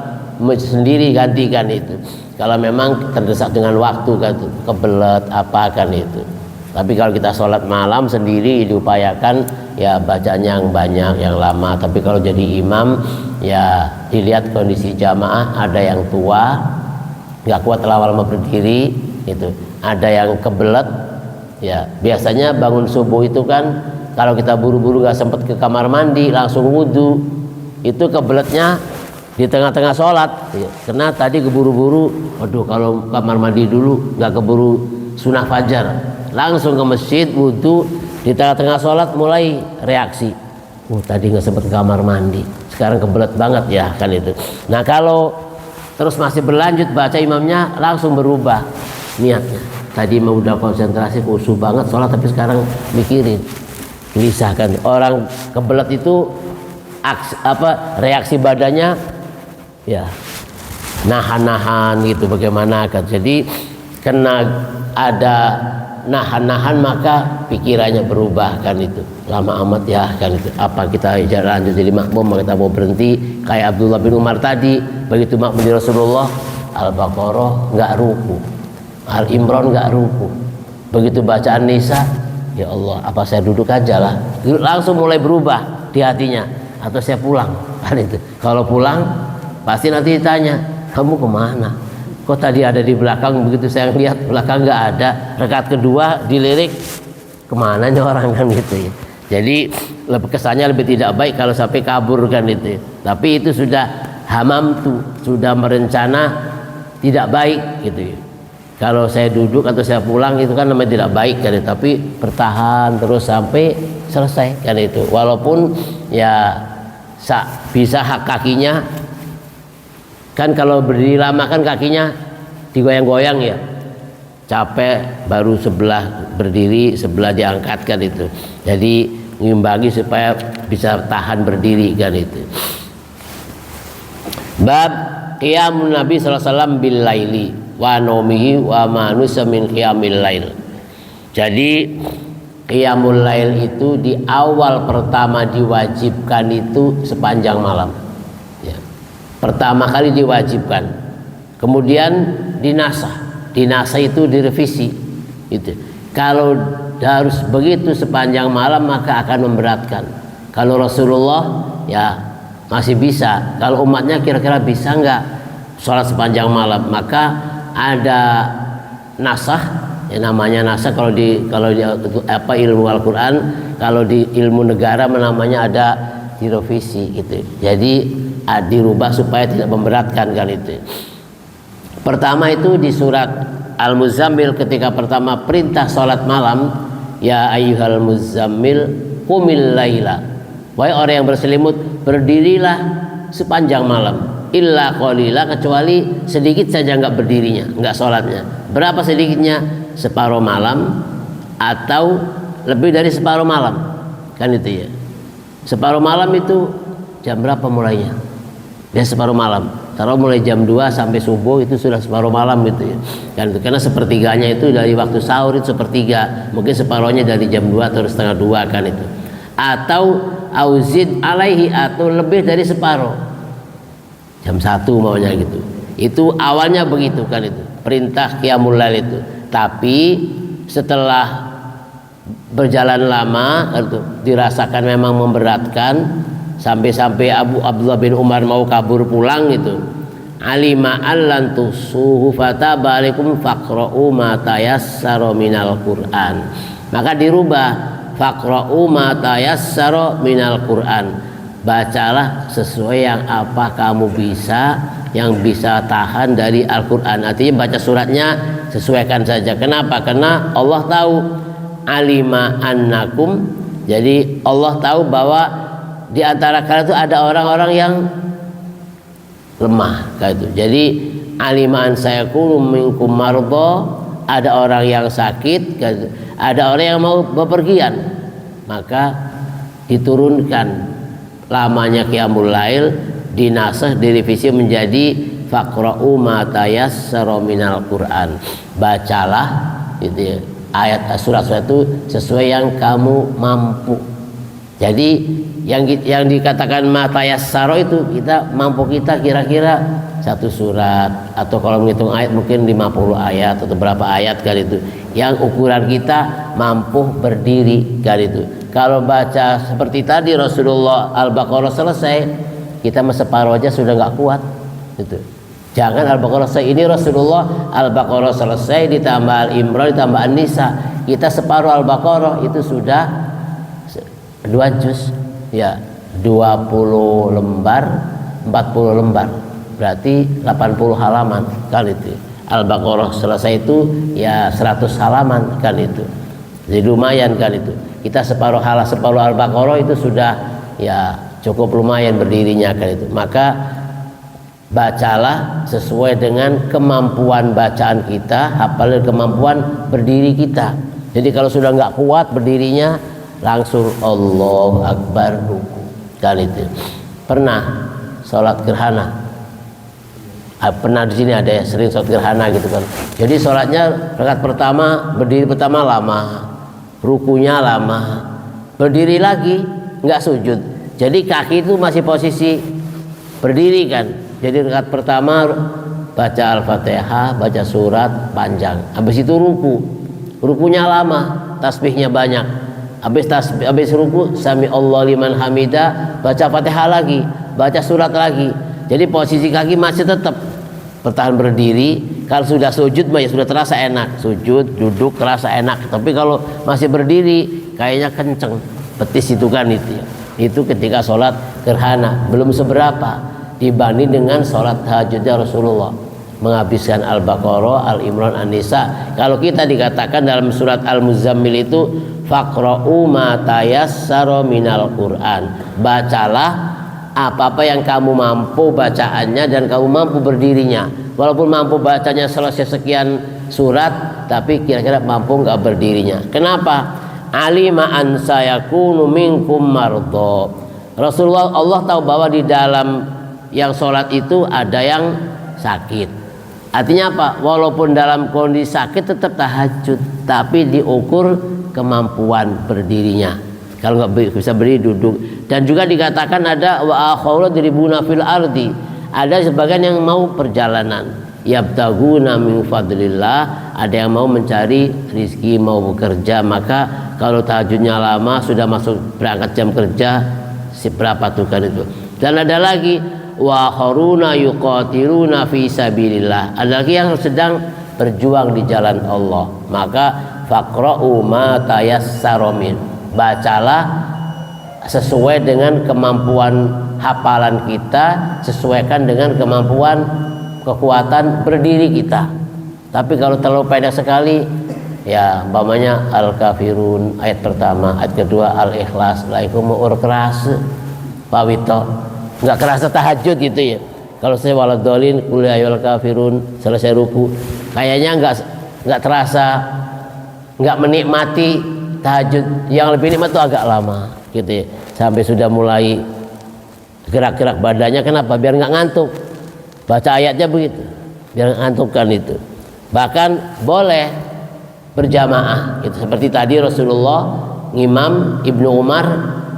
sendiri gantikan itu kalau memang terdesak dengan waktu kan, kebelet apa kan itu. Tapi kalau kita sholat malam sendiri diupayakan ya bacanya yang banyak, yang lama. Tapi kalau jadi imam ya dilihat kondisi jamaah, ada yang tua nggak kuat lama-lama berdiri itu, ada yang kebelet ya. Biasanya bangun subuh itu kan kalau kita buru-buru nggak sempat ke kamar mandi langsung wudhu, itu kebeletnya di tengah-tengah sholat ya. Karena tadi keburu-buru, aduh kalau kamar mandi dulu nggak keburu sunnah fajar, langsung ke masjid wudhu, di tengah-tengah sholat mulai reaksi, tadi nggak sempat ke kamar mandi, sekarang kebelet banget ya kan itu. Nah kalau terus masih berlanjut baca, imamnya langsung berubah niatnya, tadi mau udah konsentrasi khusyuk banget sholat, tapi sekarang mikirin, gelisah kan. Orang kebelet itu reaksi badannya ya nahan-nahan gitu, bagaimana kan. Jadi kena ada nahan-nahan maka pikirannya berubah kan itu, lama amat ya kan itu. Apa kita lanjut jadi makmum, kita mau berhenti kayak Abdullah bin Umar tadi, begitu makmum di Rasulullah Al-Baqarah nggak ruku, Al-Imran nggak ruku, begitu bacaan Nisa ya Allah apa saya duduk aja lah, langsung mulai berubah di hatinya, atau saya pulang kan itu. Kalau pulang pasti nanti ditanya kamu kemana, kok tadi ada di belakang, begitu saya lihat belakang nggak ada, rakaat kedua dilirik, kemana nih orang kan gitu ya. Jadi kesannya lebih tidak baik kalau sampai kabur kan itu. Tapi itu sudah hamam tuh, sudah merencana tidak baik gitu ya. Kalau saya duduk atau saya pulang itu kan namanya tidak baik kan, tapi bertahan terus sampai selesai kan itu. Walaupun ya bisa hak kakinya kan, kalau berdiri lama kan kakinya digoyang-goyang ya, capek baru sebelah berdiri sebelah diangkatkan itu. Jadi ngimbangi supaya bisa tahan berdiri kan itu. Bab qiyamun Nabi sallallahu alaihi wasallam bil laili wa naumihi wa manusa min qiyamil lail. Jadi qiyamul lail itu di awal pertama diwajibkan itu sepanjang malam ya. Pertama kali diwajibkan, kemudian dinasah itu direvisi itu. Kalau harus begitu sepanjang malam maka akan memberatkan. Kalau Rasulullah ya masih bisa, kalau umatnya kira-kira bisa nggak sholat sepanjang malam, maka ada nasah ya, namanya nasah kalau di ilmu Al-Quran, kalau di ilmu negara namanya ada direvisi gitu. Jadi dirubah supaya tidak memberatkan kan itu. Pertama itu di surat Al-Muzammil ketika pertama perintah sholat malam, ya ayyuhal muzammil qumil laila, wahai orang yang berselimut berdirilah sepanjang malam, illa qalila, kecuali sedikit saja nggak berdirinya, nggak sholatnya. Berapa sedikitnya? Separuh malam atau lebih dari separuh malam kan itu ya. Separuh malam itu jam berapa mulainya? Ya separuh malam. Taruh mulai jam 2 sampai subuh itu sudah separuh malam gitu ya. Kan itu karena sepertiganya itu dari waktu sahur itu sepertiga, mungkin separuhnya dari jam 2 atau setengah 2 kan itu. Atau auzid alaihi, atau lebih dari separuh. Jam 1 maunya gitu. Itu awalnya begitu kan itu. Perintah qiyamul lail itu. Tapi setelah berjalan lama itu dirasakan memang memberatkan, sampai Abdullah bin Umar mau kabur pulang gitu. Alima allan tusuhu fataba alaikum faqra'u ma tayassara minal Qur'an. Maka dirubah faqra'u ma tayassara minal Qur'an. Bacalah sesuai yang apa kamu bisa, yang bisa tahan dari Al-Qur'an. Artinya baca suratnya sesuaikan saja. Kenapa? Karena Allah tahu alima annakum. Jadi Allah tahu bahwa di antara kalian itu ada orang-orang yang lemah kayak itu. Jadi aliman sayakunu minkum mardo, ada orang yang sakit, ada orang yang mau bepergian, maka diturunkan lamanya qiyamul lail, dinasah, direvisi menjadi faqra'u ma tayassara minal Qur'an. Bacalah gitu ya, ayat surat-surat itu sesuai yang kamu mampu. Jadi yang dikatakan matayassaro itu kita mampu, kita kira-kira satu surat, atau kalau menghitung ayat mungkin 50 ayat atau berapa ayat kan itu, yang ukuran kita mampu berdiri kan itu. Kalau baca seperti tadi Rasulullah Al-Baqarah selesai, kita separuh aja sudah nggak kuat gitu. Jangan Al-Baqarah selesai, ini Rasulullah Al-Baqarah selesai ditambah Al-Imran ditambah An-Nisa, kita separuh Al-Baqarah itu sudah 2 juz ya, 20 lembar 40 lembar berarti 80 halaman kan itu. Al-Baqarah selesai itu ya 100 halaman kan itu, jadi lumayan kan itu. Kita separuh Al-Baqarah itu sudah ya cukup lumayan berdirinya kan itu. Maka bacalah sesuai dengan kemampuan bacaan kita, hafalin kemampuan berdiri kita. Jadi kalau sudah nggak kuat berdirinya, langsung Allahu Akbar ruku kan itu. Pernah sholat gerhana, pernah di sini ada ya, sering sholat gerhana gitu kan. Jadi sholatnya rakaat pertama berdiri pertama lama, rukunya lama, berdiri lagi nggak sujud. Jadi kaki itu masih posisi berdiri kan. Jadi rakaat pertama baca Al-Fatihah, baca surat panjang, habis itu rukunya lama, tasbihnya banyak. Habis ruku sami Allah liman hamida, baca Fatihah lagi, baca surat lagi. Jadi posisi kaki masih tetap bertahan berdiri, Kalau sudah sujud mah ya sudah terasa enak, sujud duduk terasa enak. Tapi kalau masih berdiri kayaknya kenceng petis itu kan itu ya. Itu ketika sholat gerhana belum seberapa dibanding dengan sholat tahajudnya Rasulullah, menghabiskan Al-Baqarah, Al-Imran, An-Nisa. Kalau kita dikatakan dalam surat Al-Muzammil itu faqra'u ma tayassara minal Qur'an, bacalah apa-apa yang kamu mampu bacaannya dan kamu mampu berdirinya. Walaupun mampu bacanya selesai sekian surat, tapi kira-kira mampu nggak berdirinya. Kenapa? Alima an sayakunu minkum mardha. Rasulullah, Allah tahu bahwa di dalam yang sholat itu ada yang sakit. Artinya apa? Walaupun dalam kondisi sakit tetap tahajud, tapi diukur kemampuan berdirinya. Kalau nggak bisa berdiri duduk. Dan juga dikatakan ada wa akhawla diribuna fil ardi, ada sebagian yang mau perjalanan, yabtaguna min fadlillah, ada yang mau mencari rizki, mau bekerja. Maka kalau tahajudnya lama, sudah masuk berangkat jam kerja, seberapa tuh kan itu. Dan ada lagi wa kharuna yuqatiluna fi sabilillah, ada lagi yang sedang berjuang di jalan Allah. Maka faqra'u ma tayassara min, bacalah sesuai dengan kemampuan hafalan kita, sesuaikan dengan kemampuan kekuatan berdiri kita. Tapi kalau terlalu pendek sekali, ya umpamanya Al-Kafirun ayat pertama, ayat kedua Al-Ikhlas, laikum keras pawito, nggak kerasa tahajud gitu ya. Kalau saya waladolin qul ya ayyuhal kafirun selesai ruku, kayaknya nggak terasa, nggak menikmati tahajud. Yang lebih nikmat itu agak lama gitu ya, sampai sudah mulai gerak-gerak badannya. Kenapa? Biar nggak ngantuk. Baca ayatnya begitu, biar ngantukkan itu. Bahkan boleh berjamaah gitu. Seperti tadi Rasulullah ngimam, Ibnu Umar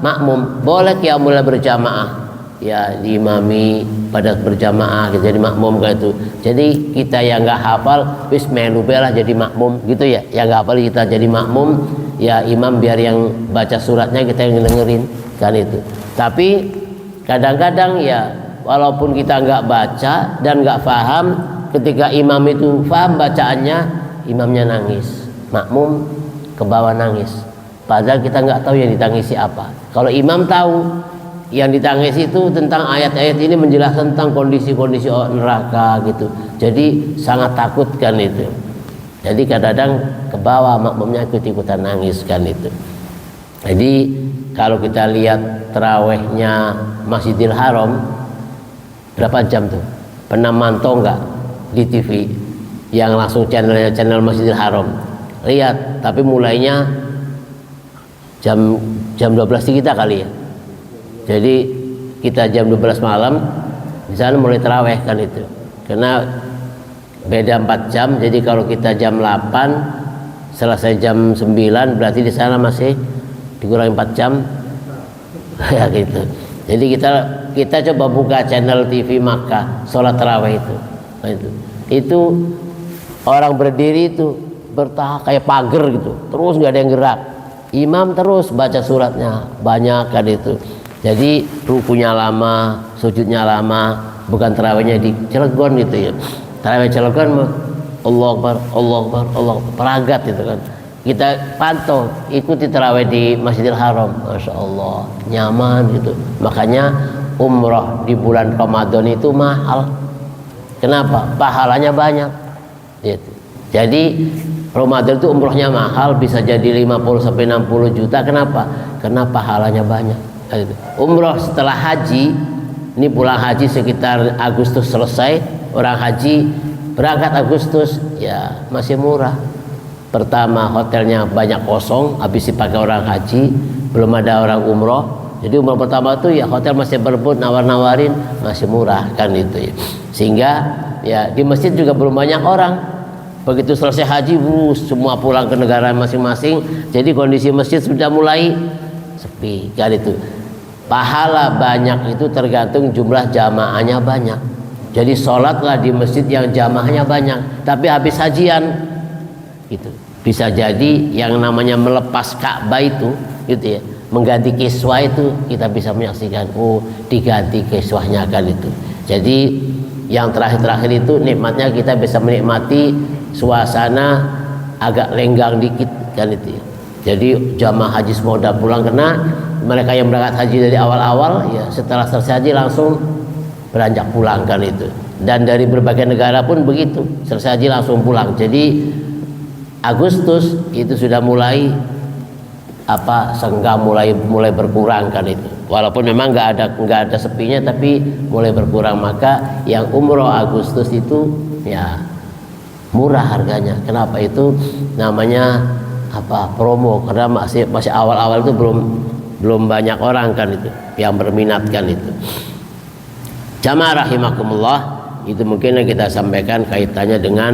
makmum, boleh qiyamul berjamaah ya, diimami pada berjamaah gitu, jadi makmum kayak itu. Jadi kita yang nggak hafal wis melu lah jadi makmum gitu ya, yang nggak hafal kita jadi makmum ya, imam biar yang baca suratnya kita yang dengerin kan itu. Tapi kadang-kadang ya walaupun kita nggak baca dan nggak paham, ketika imam itu paham bacaannya, imamnya nangis, makmum ke bawah nangis, padahal kita nggak tahu yang ditangisi apa. Kalau imam tahu yang ditangisi itu tentang ayat-ayat ini, menjelaskan tentang kondisi-kondisi neraka gitu, jadi sangat takut kan itu. Jadi kadang-kadang ke bawah makmumnya ikut-ikutan nangis kan itu. Jadi kalau kita lihat terawihnya Masjidil Haram berapa jam tuh? Pernah mantau nggak di TV yang langsung channel Masjidil Haram? Lihat, tapi mulainya jam 12 kita kali ya. Jadi kita jam 12 malam di sana mulai terawih kan itu. Karena beda 4 jam, jadi kalau kita jam 8 selesai jam 9, berarti di sana masih dikurangi 4 jam ya gitu. Jadi kita coba buka channel TV Makkah sholat tarawih itu. Nah, itu orang berdiri itu bertahap kayak pagar gitu, terus nggak ada yang gerak, imam terus baca suratnya banyak kan itu. Jadi rukunya lama, sujudnya lama, bukan tarawihnya di Cilegon gitu ya. Tarawih Cilegon mah Allah Akbar, Allah Akbar, Allah Akbar, peragat itu kan. Kita pantau, ikuti tarawih di Masjidil Haram, masya Allah, nyaman gitu. Makanya umroh di bulan Ramadan itu mahal. Kenapa? Pahalanya banyak. Gitu. Jadi Ramadan itu umrohnya mahal, bisa jadi 50 sampai 60 juta. Kenapa? Karena pahalanya banyak. Gitu. Umroh setelah haji, ini pulang haji sekitar Agustus selesai, orang haji berangkat Agustus ya masih murah. Pertama hotelnya banyak kosong, habis dipakai orang haji, belum ada orang umroh. Jadi umroh pertama itu ya hotel masih berebut, nawar-nawarin, masih murah kan itu ya. Sehingga ya di masjid juga belum banyak orang. Begitu selesai haji, semua pulang ke negara masing-masing. Jadi kondisi masjid sudah mulai sepi kan itu. Pahala banyak itu tergantung jumlah jamaahnya banyak. Jadi sholatlah di masjid yang jamaahnya banyak. Tapi habis hajian itu bisa jadi yang namanya melepas Ka'bah itu gitu ya, mengganti kiswah itu kita bisa menyaksikan, oh diganti kiswahnya kan itu. Jadi yang terakhir-terakhir itu nikmatnya kita bisa menikmati suasana agak lenggang dikit kan itu. Jadi jamaah haji semua udah pulang, karena mereka yang berangkat haji dari awal-awal ya setelah selesai haji langsung beranjak pulang kan itu. Dan dari berbagai negara pun begitu, selesai haji langsung pulang. Jadi Agustus itu sudah mulai senggang, mulai berkurang kan itu. Walaupun memang nggak ada sepinya, tapi mulai berkurang. Maka yang umroh Agustus itu ya murah harganya. Kenapa? Itu namanya promo, karena masih awal-awal itu belum banyak orang kan itu yang berminat kan itu. Jamaah rahimakumullah, itu mungkin yang kita sampaikan kaitannya dengan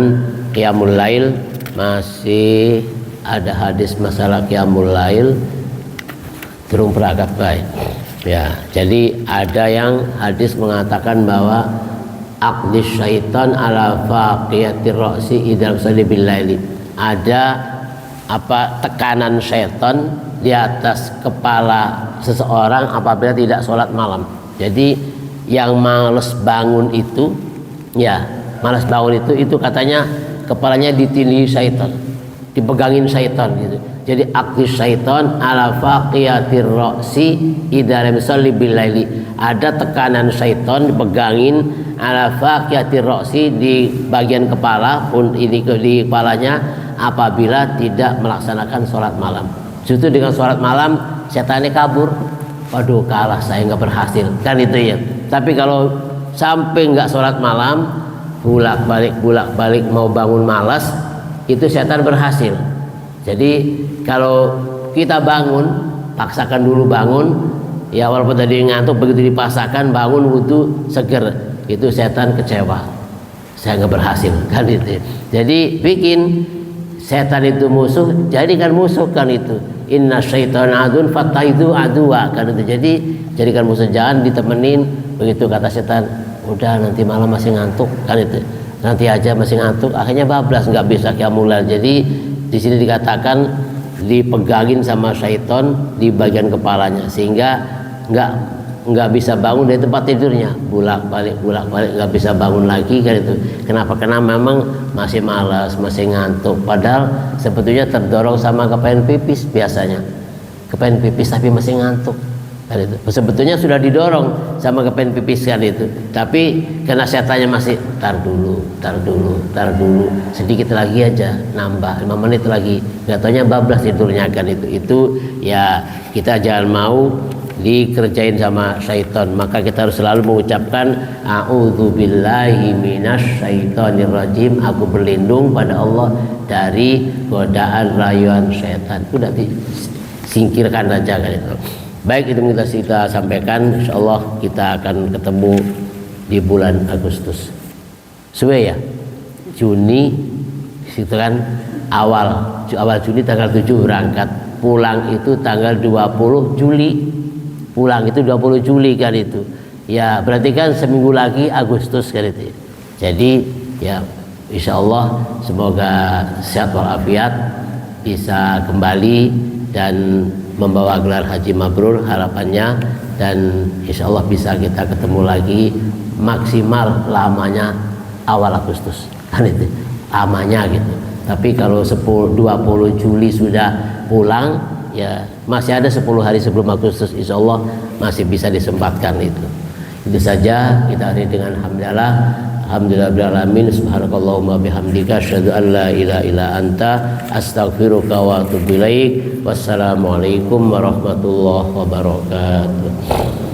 qiyamul lail. Masih ada hadis masalah qiyamul lail turun peragap baik ya. Jadi ada yang hadis mengatakan bahwa aqdis syaitan ala faqiyatir ra'si idza salla bil laili. Ada tekanan syaitan di atas kepala seseorang apabila tidak sholat malam. Jadi yang malas bangun itu katanya kepalanya ditindih syaitan, dipegangin syaitan gitu. Jadi aqdis syaitan ala faqiyatir ra'si idza lam yusalli bil laili. Ada tekanan syaitan dipegangin ala faqiyatir ra'si, di bagian kepala pun ini di kepalanya apabila tidak melaksanakan sholat malam. Justru dengan sholat malam setannya kabur. Waduh, kalah saya, nggak berhasil kan itu ya. Tapi kalau sampai nggak sholat malam, bolak balik mau bangun malas, itu setan berhasil. Jadi kalau kita bangun, paksakan dulu bangun ya, walaupun tadi ngantuk, begitu dipaksakan bangun wudu seger, itu setan kecewa, saya nggak berhasil kan itu. Jadi bikin setan itu musuh, jadikan musuh kan itu. Inna syaitana adun fataidu adua kan itu. Jadi jadikan musuh, jangan ditemenin. Begitu kata setan, udah nanti malam masih ngantuk kan itu, nanti aja masih ngantuk, akhirnya bablas, nggak bisa qiyamul lail. Jadi di sini dikatakan dipegangin sama syaitan di bagian kepalanya, sehingga nggak bisa bangun dari tempat tidurnya, bolak balik nggak bisa bangun lagi kan itu. Kenapa? Karena memang masih malas, masih ngantuk, padahal sebetulnya terdorong sama kepengen pipis. Biasanya kepengen pipis tapi masih ngantuk kan itu. Sebetulnya sudah didorong sama kepengen pipis kan itu, tapi karena setannya masih tar dulu sedikit lagi aja, nambah 5 menit lagi, nggak taunya bablas tidurnya kan itu. Itu ya kita jangan mau dikerjain sama syaitan. Maka kita harus selalu mengucapkan a'udzubillahi minasyaitonir rajim, aku berlindung pada Allah dari godaan rayuan syaitan. Itu udah disingkirkan aja kan itu. Baik, itu kita sampaikan. Insyaallah kita akan ketemu di bulan Agustus. Suwe ya, Juni situ kan awal Juni tanggal 7 berangkat, pulang itu tanggal 20 Juli. Pulang itu 20 Juli kan itu. Ya berarti kan seminggu lagi Agustus kan itu. Jadi ya insyaallah semoga sehat walafiat, bisa kembali dan membawa gelar haji mabrur harapannya, dan insyaallah bisa kita ketemu lagi maksimal lamanya awal Agustus kan itu lamanya gitu. Tapi kalau 20 Juli sudah pulang, ya masih ada 10 hari sebelum Agustus, insyaallah masih bisa disempatkan itu. Itu saja kita hari dengan alhamdulillahirabbil subhanakallahumma bihamdika asyhadu an la ilaha illa anta astaghfiruka wa atubu ilaik. Wassalamualaikum warahmatullahi wabarakatuh.